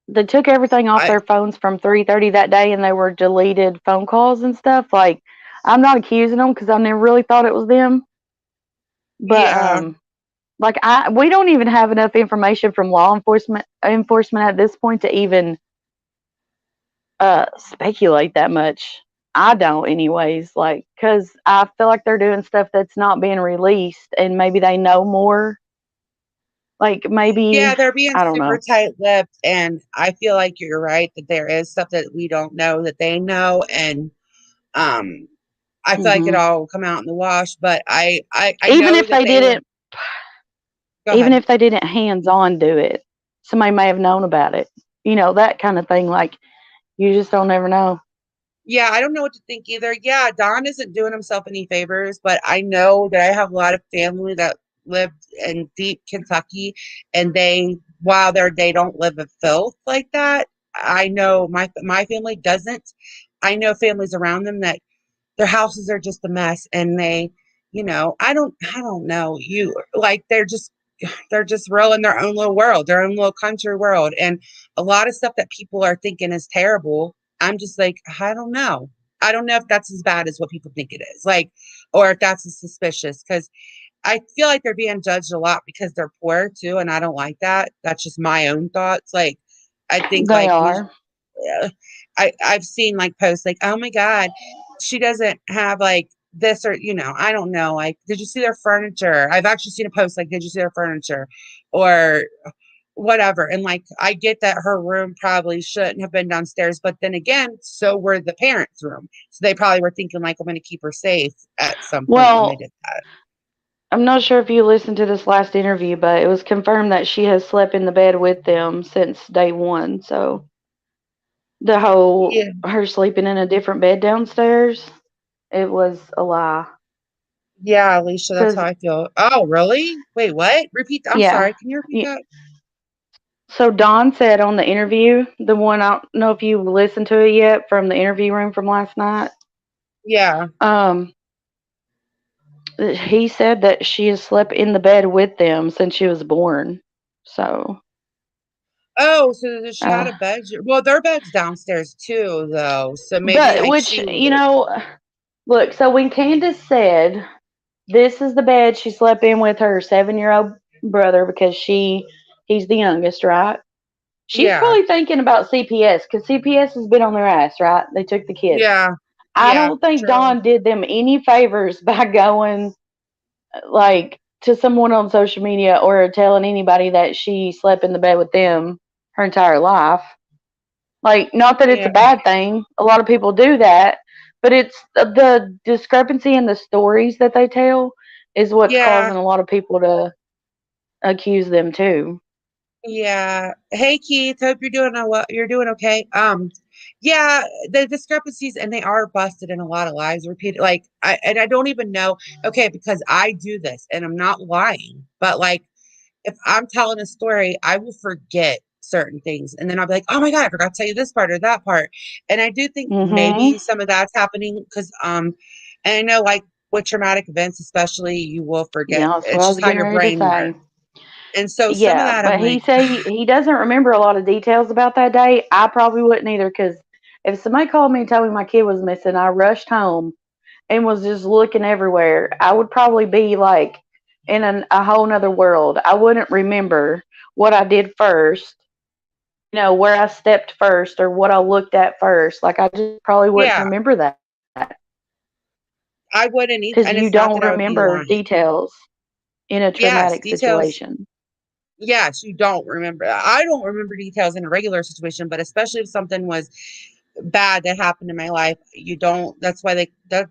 [SPEAKER 2] they took everything off
[SPEAKER 1] I
[SPEAKER 2] their phones from 3:30 that day, and they were deleted phone calls and stuff. Like I'm not accusing them because I never really thought it was them, but
[SPEAKER 1] yeah.
[SPEAKER 2] like I we don't even have enough information from law enforcement at this point to even speculate that much. I don't, anyways. Like, cause I feel like they're doing stuff that's not being released, and maybe they know more. Like, maybe
[SPEAKER 1] Yeah, they're being
[SPEAKER 2] I don't
[SPEAKER 1] super
[SPEAKER 2] know.
[SPEAKER 1] tight-lipped, and I feel like you're right that there is stuff that we don't know that they know, and um, I feel like it
[SPEAKER 2] Hmm.
[SPEAKER 1] all will come out in the wash. But I
[SPEAKER 2] Even
[SPEAKER 1] know
[SPEAKER 2] if
[SPEAKER 1] that
[SPEAKER 2] they
[SPEAKER 1] they were.
[SPEAKER 2] didn't,
[SPEAKER 1] Go
[SPEAKER 2] even
[SPEAKER 1] ahead.
[SPEAKER 2] if they didn't hands on do it, somebody may have known about it. You know, that kind of thing. Like, you just don't ever know.
[SPEAKER 1] Yeah, I don't know what to think either. Yeah, Don isn't doing himself any favors, but I know that I have a lot of family that lived in deep Kentucky, and while they don't live in filth like that. I know my family doesn't. I know families around them that their houses are just a mess, and I don't know, you like they're just real in their own little world, their own little country world. And a lot of stuff that people are thinking is terrible, I'm just like, I don't know if that's as bad as what people think it is, like, or if that's as suspicious, because I feel like they're being judged a lot because they're poor too, and I don't like that. That's just my own thoughts. Like, I think
[SPEAKER 2] They
[SPEAKER 1] like we
[SPEAKER 2] are.
[SPEAKER 1] I've seen like posts like, oh my God, she doesn't have like this, or I don't know, like, did you see their furniture? I've actually seen a post like, did you see their furniture? Or whatever. And like, I get that her room probably shouldn't have been downstairs, but then again, so were the parents' room. So they probably were thinking like, I'm gonna keep her safe at some point when they
[SPEAKER 2] Well,
[SPEAKER 1] did that.
[SPEAKER 2] I'm not sure if you listened to this last interview, but it was confirmed that she has slept in the bed with them since day one. So the whole
[SPEAKER 1] Yeah.
[SPEAKER 2] her sleeping in a different bed downstairs, it was a lie.
[SPEAKER 1] Yeah, Alicia, that's how
[SPEAKER 2] Cause
[SPEAKER 1] I feel. Oh, really? Wait, what? Repeat. I'm
[SPEAKER 2] yeah,
[SPEAKER 1] sorry. Can you repeat
[SPEAKER 2] y-
[SPEAKER 1] that?
[SPEAKER 2] so Don said on the interview, the one I don't know if you listened to it yet from the interview room from last night.
[SPEAKER 1] Yeah.
[SPEAKER 2] Um, he said that she has slept in the bed with them since she was born. So,
[SPEAKER 1] Oh, so does she had
[SPEAKER 2] uh,
[SPEAKER 1] a bedroom? Well, their bed's downstairs too, though. So maybe
[SPEAKER 2] but
[SPEAKER 1] like
[SPEAKER 2] which
[SPEAKER 1] she
[SPEAKER 2] you
[SPEAKER 1] would.
[SPEAKER 2] know, look. So when Candace said this is the bed she slept in with her 7-year old brother because he's the youngest, right? She's
[SPEAKER 1] Yeah.
[SPEAKER 2] probably thinking about CPS because CPS has been on their ass, right? They took the kids.
[SPEAKER 1] Yeah.
[SPEAKER 2] I
[SPEAKER 1] Yeah.
[SPEAKER 2] don't think
[SPEAKER 1] True.
[SPEAKER 2] Dawn did them any favors by going like to someone on social media or telling anybody that she slept in the bed with them her entire life. Like, not that it's a
[SPEAKER 1] Yeah.
[SPEAKER 2] bad thing. A lot of people do that, but it's the discrepancy in the stories that they tell is what's
[SPEAKER 1] Yeah.
[SPEAKER 2] causing a lot of people to accuse them too.
[SPEAKER 1] Yeah. Hey, Keith. Hope you're doing well. You're doing okay. Yeah, the discrepancies, and they are busted in a lot of lies repeated. Like, I don't even know. Okay, because I do this, and I'm not lying, but like, if I'm telling a story, I will forget certain things. And then I'll be like, oh my God, I forgot to tell you this part or that part. And I do think
[SPEAKER 2] Mhm.
[SPEAKER 1] maybe some of that's happening because and I know like with traumatic events, especially, you will forget.
[SPEAKER 2] Yeah, that's what
[SPEAKER 1] It's
[SPEAKER 2] I
[SPEAKER 1] just
[SPEAKER 2] was
[SPEAKER 1] how
[SPEAKER 2] getting
[SPEAKER 1] your
[SPEAKER 2] ready to
[SPEAKER 1] brain
[SPEAKER 2] say.
[SPEAKER 1] works. And so some of
[SPEAKER 2] Yeah,
[SPEAKER 1] that I'm
[SPEAKER 2] but he
[SPEAKER 1] like,
[SPEAKER 2] said he doesn't remember a lot of details about that day. I probably wouldn't either, because if somebody called me and told me my kid was missing, I rushed home and was just looking everywhere. I would probably be like in a whole nother world. I wouldn't remember what I did first, where I stepped first or what I looked at first. Like, I just probably wouldn't
[SPEAKER 1] yeah,
[SPEAKER 2] remember that
[SPEAKER 1] I wouldn't either.
[SPEAKER 2] because
[SPEAKER 1] And
[SPEAKER 2] you
[SPEAKER 1] it's not
[SPEAKER 2] don't
[SPEAKER 1] that I would be
[SPEAKER 2] remember
[SPEAKER 1] lying.
[SPEAKER 2] details in a
[SPEAKER 1] Yes,
[SPEAKER 2] traumatic
[SPEAKER 1] details.
[SPEAKER 2] situation.
[SPEAKER 1] Yes, you don't remember. I don't remember details in a regular situation, but especially if something was bad that happened in my life, you don't. That's why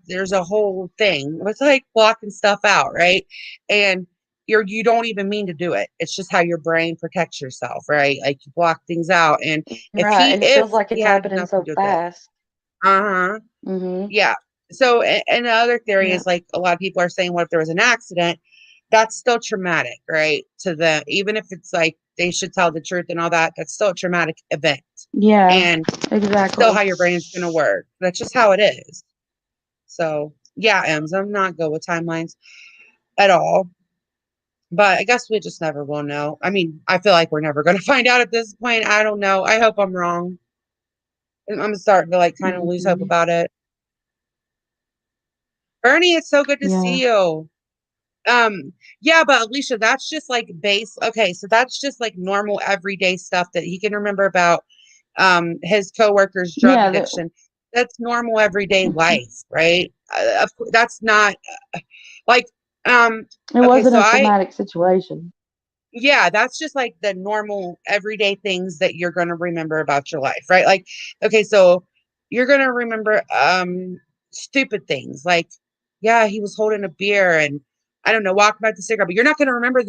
[SPEAKER 1] there's a whole thing. It's like blocking stuff out, right? And you don't even mean to do it. It's just how your brain protects yourself, right? Like you block things out. And
[SPEAKER 2] Right, and it
[SPEAKER 1] if
[SPEAKER 2] feels like
[SPEAKER 1] he
[SPEAKER 2] it's
[SPEAKER 1] had
[SPEAKER 2] happening
[SPEAKER 1] nothing
[SPEAKER 2] so
[SPEAKER 1] to do with it,
[SPEAKER 2] fast.
[SPEAKER 1] uh-huh.
[SPEAKER 2] Mhm.
[SPEAKER 1] Yeah. So, and the other theory
[SPEAKER 2] Yeah.
[SPEAKER 1] is like a lot of people are saying, what if there was an accident? That's still traumatic, right? To them, even if it's like they should tell the truth and all that, that's still a traumatic event.
[SPEAKER 2] Yeah,
[SPEAKER 1] And still
[SPEAKER 2] exactly.
[SPEAKER 1] how your brain's going to work. That's just how it is. So, yeah, Ems, I'm not good with timelines at all. But I guess we just never will know. I mean, I feel like we're never going to find out at this point. I don't know. I hope I'm wrong. I'm starting to like kind of lose hope
[SPEAKER 2] Mhm.
[SPEAKER 1] about it. Bernie, it's so good to
[SPEAKER 2] Yeah.
[SPEAKER 1] see you. Um, yeah, but Alicia, that's just like base. Okay, so that's just like normal everyday stuff that he can remember about his coworker's drug
[SPEAKER 2] Yeah, that
[SPEAKER 1] addiction. That's normal everyday
[SPEAKER 2] mhm.
[SPEAKER 1] life, right? Of course, that's not like
[SPEAKER 2] It
[SPEAKER 1] okay,
[SPEAKER 2] wasn't
[SPEAKER 1] so
[SPEAKER 2] a
[SPEAKER 1] I
[SPEAKER 2] traumatic situation.
[SPEAKER 1] yeah, that's just like the normal everyday things that you're going to remember about your life, right? Like okay, so you're going to remember stupid things like yeah, he was holding a beer and I don't know, walking by the cigarette, but you're not going to remember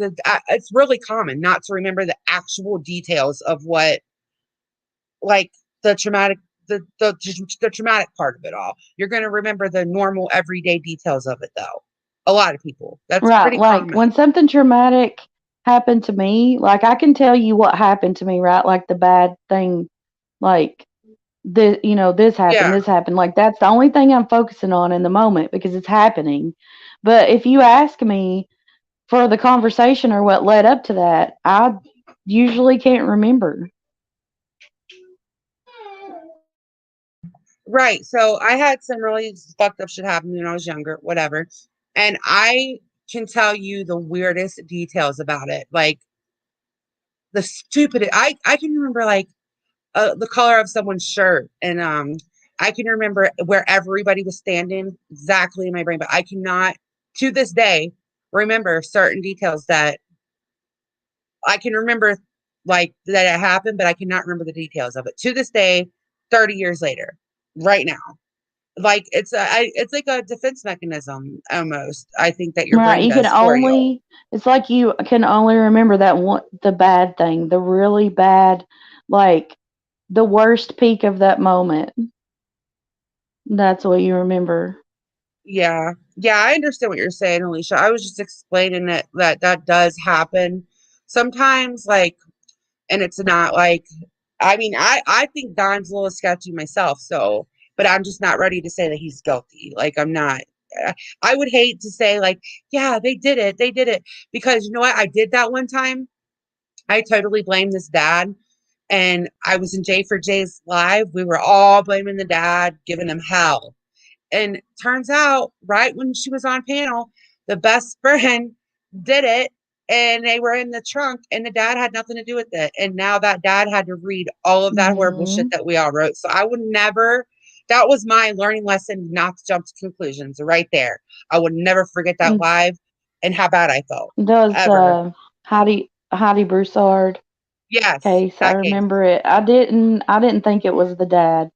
[SPEAKER 1] it's really common not to remember the actual details of what like the traumatic the traumatic part of it all. You're going to remember the normal everyday details of it though. A lot of people. That's
[SPEAKER 2] Right,
[SPEAKER 1] pretty
[SPEAKER 2] like,
[SPEAKER 1] common.
[SPEAKER 2] when something traumatic happened to me, like, I can tell you what happened to me, right? Like, the bad thing, like,
[SPEAKER 1] Yeah.
[SPEAKER 2] this happened, like, that's the only thing I'm focusing on in the moment because it's happening. But if you ask me for the conversation or what led up to that, I usually can't remember.
[SPEAKER 1] Right. So I had some really fucked up shit happen when I was younger, whatever. And I can tell you the weirdest details about it. Like the stupidest I can remember like the color of someone's shirt and I can remember where everybody was standing exactly in my brain, but I cannot to this day remember certain details that I can remember like that it happened, but I cannot remember the details of it. To this day, 30 years later, right now. Like it's like a defense mechanism almost. I think that your
[SPEAKER 2] Right,
[SPEAKER 1] brain
[SPEAKER 2] you can
[SPEAKER 1] does for you.
[SPEAKER 2] only it's like you can only remember that one the bad thing, the really bad, like, the worst peak of that moment. That's what you remember.
[SPEAKER 1] Yeah. Yeah, I understand what you're saying, Alicia. I was just explaining that does happen sometimes, like, and it's not like, I mean, I think Don's a little sketchy myself, so, but I'm just not ready to say that he's guilty. Like, I'm not. uh, I would hate to say like, yeah, they did it, because you know what? I did that one time. I totally blame this dad. And I was in J for J's live. We were all blaming the dad, giving him hell. And turns out, right when she was on panel, the best friend did it and they were in the trunk and the dad had nothing to do with it. And now that dad had to read all of that horrible shit
[SPEAKER 2] Mhm.
[SPEAKER 1] that we all wrote. So I would never, that was my learning lesson, not to jump to conclusions right there. I would never forget that
[SPEAKER 2] Mm,
[SPEAKER 1] live and how bad I felt
[SPEAKER 2] does,
[SPEAKER 1] ever.
[SPEAKER 2] Heidi Broussard
[SPEAKER 1] Yes,
[SPEAKER 2] case, I
[SPEAKER 1] that case.
[SPEAKER 2] remember it. I didn't think it was the dad.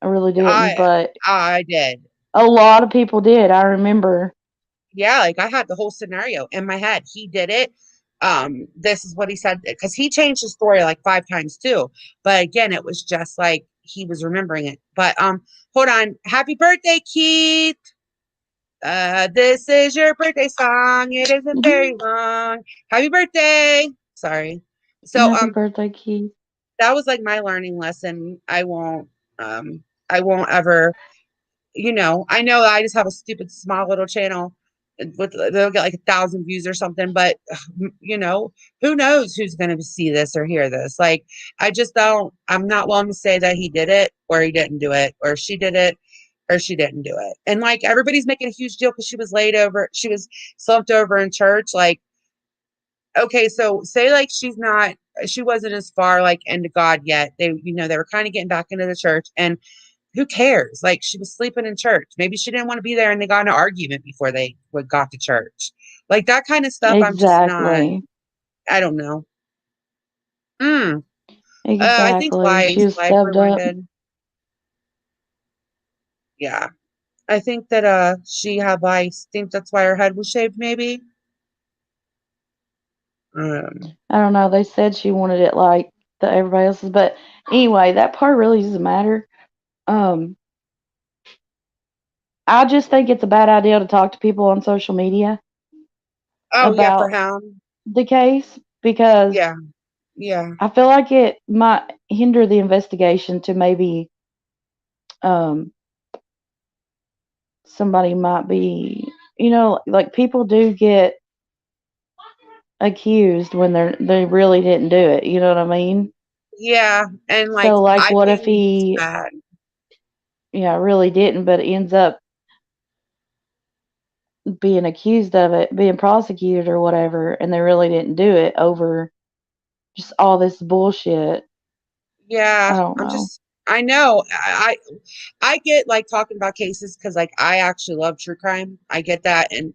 [SPEAKER 2] I really didn't,
[SPEAKER 1] I
[SPEAKER 2] but
[SPEAKER 1] I did.
[SPEAKER 2] a lot of people did, I remember.
[SPEAKER 1] Yeah, like I had the whole scenario in my head. He did it. This is what he said because he changed the story like 5 times too. But again, it was just like he was remembering it. But hold on. Happy birthday, Keith. This is your birthday song. It isn't very long. Happy birthday. Sorry. So
[SPEAKER 2] Happy birthday, Keith.
[SPEAKER 1] that was like my learning lesson. I won't ever, I know I just have a stupid small little channel with they'll get like 1,000 views or something, but who knows who's going to see this or hear this? Like, I just don't. I'm not willing to say that he did it or he didn't do it or she did it or she didn't do it. And like everybody's making a huge deal because she was laid over, she was slumped over in church. Like, okay, so say like she wasn't as far like into God yet. They were kind of getting back into the church, and who cares? Like, she was sleeping in church. Maybe she didn't want to be there and they got in an argument before they got to church. Like that kind of stuff, I'm just not,
[SPEAKER 2] Exactly.
[SPEAKER 1] I don't know. Mm. I think
[SPEAKER 2] Exactly. She was
[SPEAKER 1] life
[SPEAKER 2] stubbed up.
[SPEAKER 1] related. Yeah. I think that she had lice. Think that's why her head was shaved, maybe. Um,
[SPEAKER 2] I don't know. They said she wanted it like everybody else's, but anyway, that part really doesn't matter. Um, I just think it's a bad idea to talk to people on social media
[SPEAKER 1] oh yeah, for
[SPEAKER 2] about
[SPEAKER 1] him.
[SPEAKER 2] the case because
[SPEAKER 1] Yeah. Yeah.
[SPEAKER 2] I feel like it might hinder the investigation to maybe um somebody might be, like people do get accused when they really didn't do it, you know what I mean?
[SPEAKER 1] Yeah. And like
[SPEAKER 2] So like
[SPEAKER 1] I
[SPEAKER 2] what if
[SPEAKER 1] think it's
[SPEAKER 2] he
[SPEAKER 1] bad.
[SPEAKER 2] really didn't but ends up being accused of it, being prosecuted or whatever, and they really didn't do it over just all this bullshit.
[SPEAKER 1] Yeah.
[SPEAKER 2] I don't know.
[SPEAKER 1] I know. I get like talking about cases because like I actually love true crime. I get that, and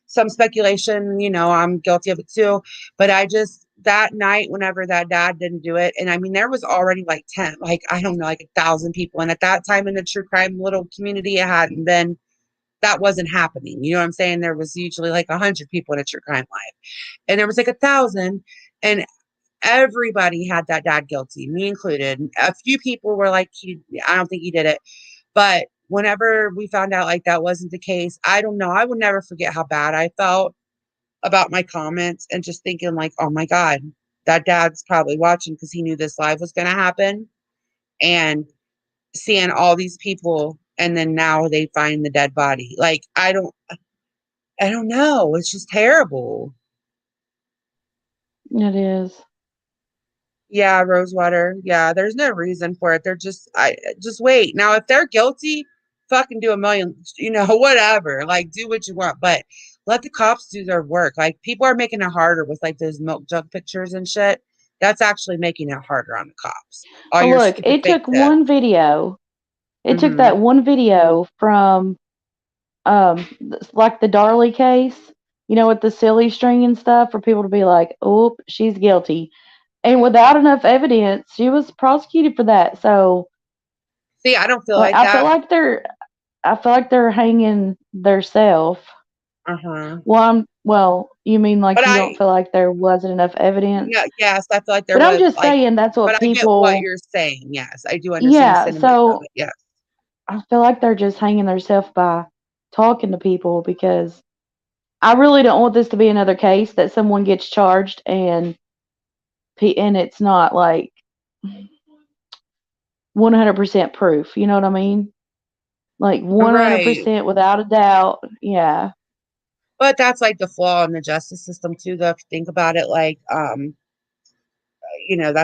[SPEAKER 1] some speculation. I'm guilty of it too. But I just that night, whenever that dad didn't do it, and I mean there was already like 10, like I don't know, like 1,000 people, and at that time in the true crime little community, it hadn't been. That wasn't happening. You know what I'm saying? There was usually like 100 people in a true crime live, and there was like 1,000, and everybody had that dad guilty, me included. A few people were like, I don't think he did it. But whenever we found out like that wasn't the case, I don't know. I would never forget how bad I felt about my comments and just thinking like, oh my God, that dad's probably watching because he knew this live was going to happen. And seeing all these people and then now they find the dead body. Like, I don't know. It's just terrible.
[SPEAKER 2] It is.
[SPEAKER 1] Yeah, Rosewater. Yeah, there's no reason for it. They're just wait. Now, if they're guilty, fucking do a million, whatever. Like, do what you want, but let the cops do their work. Like, people are making it harder with like those milk jug pictures and shit. That's actually making it harder on the cops. All
[SPEAKER 2] Well,
[SPEAKER 1] your
[SPEAKER 2] look,
[SPEAKER 1] stupid
[SPEAKER 2] it
[SPEAKER 1] fake
[SPEAKER 2] took
[SPEAKER 1] tips.
[SPEAKER 2] one video. It took
[SPEAKER 1] Mm-hmm.
[SPEAKER 2] that one video from like the Darley case, with the silly string and stuff for people to be like, "Oh, she's guilty." And without enough evidence, she was prosecuted for that. So,
[SPEAKER 1] See, I don't feel
[SPEAKER 2] like,
[SPEAKER 1] like that.
[SPEAKER 2] I feel like they're hanging their self.
[SPEAKER 1] Uh-huh.
[SPEAKER 2] Well, you mean like
[SPEAKER 1] But
[SPEAKER 2] you don't feel like there wasn't enough evidence?
[SPEAKER 1] yeah, yes, I feel like there
[SPEAKER 2] But I'm
[SPEAKER 1] was
[SPEAKER 2] just
[SPEAKER 1] like,
[SPEAKER 2] saying that's
[SPEAKER 1] but
[SPEAKER 2] what
[SPEAKER 1] I get what
[SPEAKER 2] people,
[SPEAKER 1] you're saying. Yes, I do understand the
[SPEAKER 2] yeah.
[SPEAKER 1] sentiment of
[SPEAKER 2] So
[SPEAKER 1] it. Yes.
[SPEAKER 2] I feel like they're just hanging themselves by talking to people because I really don't want this to be another case that someone gets charged and it's not like 100% proof. You know what I mean? Like
[SPEAKER 1] Right.
[SPEAKER 2] 100% without a doubt. Yeah.
[SPEAKER 1] But that's like the flaw in the justice system too, though, if you think about it, like that's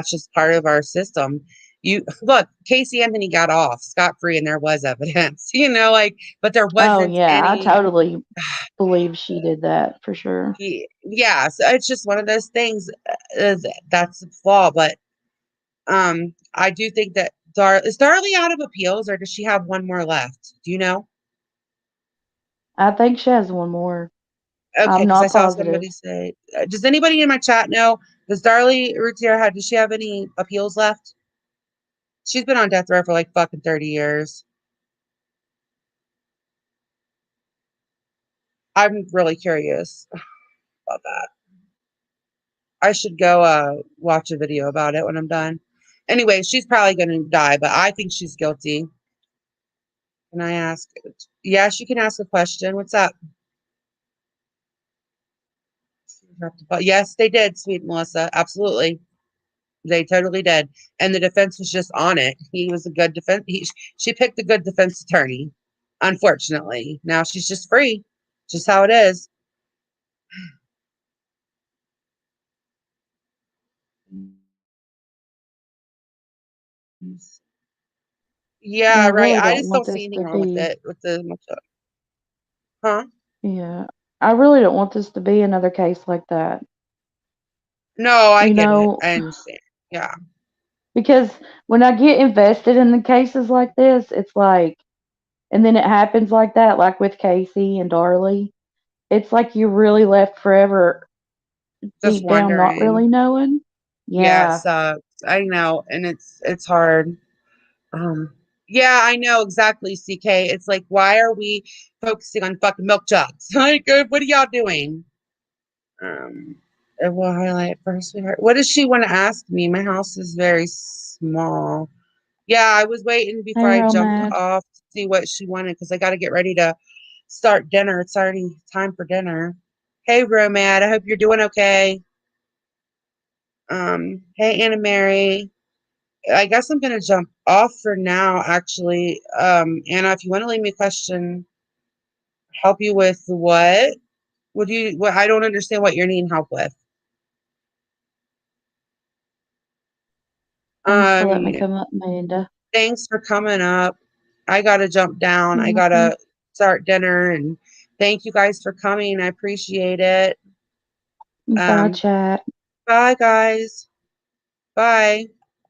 [SPEAKER 1] just part of our system. You look, Casey Anthony got off scot free and there was evidence, like, but there
[SPEAKER 2] Oh
[SPEAKER 1] wasn't
[SPEAKER 2] yeah, I
[SPEAKER 1] any.
[SPEAKER 2] totally believe she did that for sure.
[SPEAKER 1] Yeah, so it's just one of those things. That's the flaw. But I do think that is Darlie out of appeals or does she have one more left? Do you know?
[SPEAKER 2] I think she has one more.
[SPEAKER 1] Okay,
[SPEAKER 2] I'm
[SPEAKER 1] because I
[SPEAKER 2] not
[SPEAKER 1] saw
[SPEAKER 2] positive.
[SPEAKER 1] somebody say, does anybody in my chat know? Does Darlie Routier does she have any appeals left? She's been on death row for like fucking 30 years. I'm really curious about that. I should go watch a video about it when I'm done. Anyway, she's probably gonna die, but I think she's guilty. Can I ask? Yes, you can ask a question. What's up? But yes, they did, sweet Melissa. Absolutely. They totally did. And the defense was just on it. He was a good defense. She picked a good defense attorney, unfortunately. Now she's just free. Just how it is.
[SPEAKER 2] And
[SPEAKER 1] Yeah,
[SPEAKER 2] I
[SPEAKER 1] right.
[SPEAKER 2] really
[SPEAKER 1] I
[SPEAKER 2] don't
[SPEAKER 1] just
[SPEAKER 2] want
[SPEAKER 1] don't see
[SPEAKER 2] this
[SPEAKER 1] anything
[SPEAKER 2] to
[SPEAKER 1] wrong with
[SPEAKER 2] be,
[SPEAKER 1] it. With the huh?
[SPEAKER 2] yeah. I really don't want this to be another case like that.
[SPEAKER 1] No, I
[SPEAKER 2] You
[SPEAKER 1] get it.
[SPEAKER 2] know,
[SPEAKER 1] I understand. Yeah.
[SPEAKER 2] because when I get invested in the cases like this, it's like, and then it happens like that, like with Casey and Darlie, it's like you're really left forever
[SPEAKER 1] Just
[SPEAKER 2] deep down not
[SPEAKER 1] wondering.
[SPEAKER 2] really knowing.
[SPEAKER 1] Yeah, it
[SPEAKER 2] Yeah.
[SPEAKER 1] sucks. I know, and it's hard. Um, yeah, I know exactly, CK. It's like, why are we focusing on fucking milk jugs? Like, what are y'all doing? It will highlight first, sweetheart. What does she want to ask me? My house is very small. Yeah, I was waiting before
[SPEAKER 2] Hey,
[SPEAKER 1] I jumped
[SPEAKER 2] Romad.
[SPEAKER 1] off to see what she wanted because I got to get ready to start dinner. It's already time for dinner. Hey, Romad, I hope you're doing okay. Hey, Anna Mary. I guess I'm gonna jump off for now, actually. Anna, if you want to leave me a question, help you with what? Would you? What? I don't understand what you're needing help with.
[SPEAKER 2] Thanks for letting me
[SPEAKER 1] Um,
[SPEAKER 2] come up, Amanda.
[SPEAKER 1] thanks for coming up. I gotta jump down. I
[SPEAKER 2] Hmm.
[SPEAKER 1] gotta start dinner, and thank you guys for coming. I appreciate it.
[SPEAKER 2] Bye,
[SPEAKER 1] Um,
[SPEAKER 2] chat.
[SPEAKER 1] bye, guys. Bye.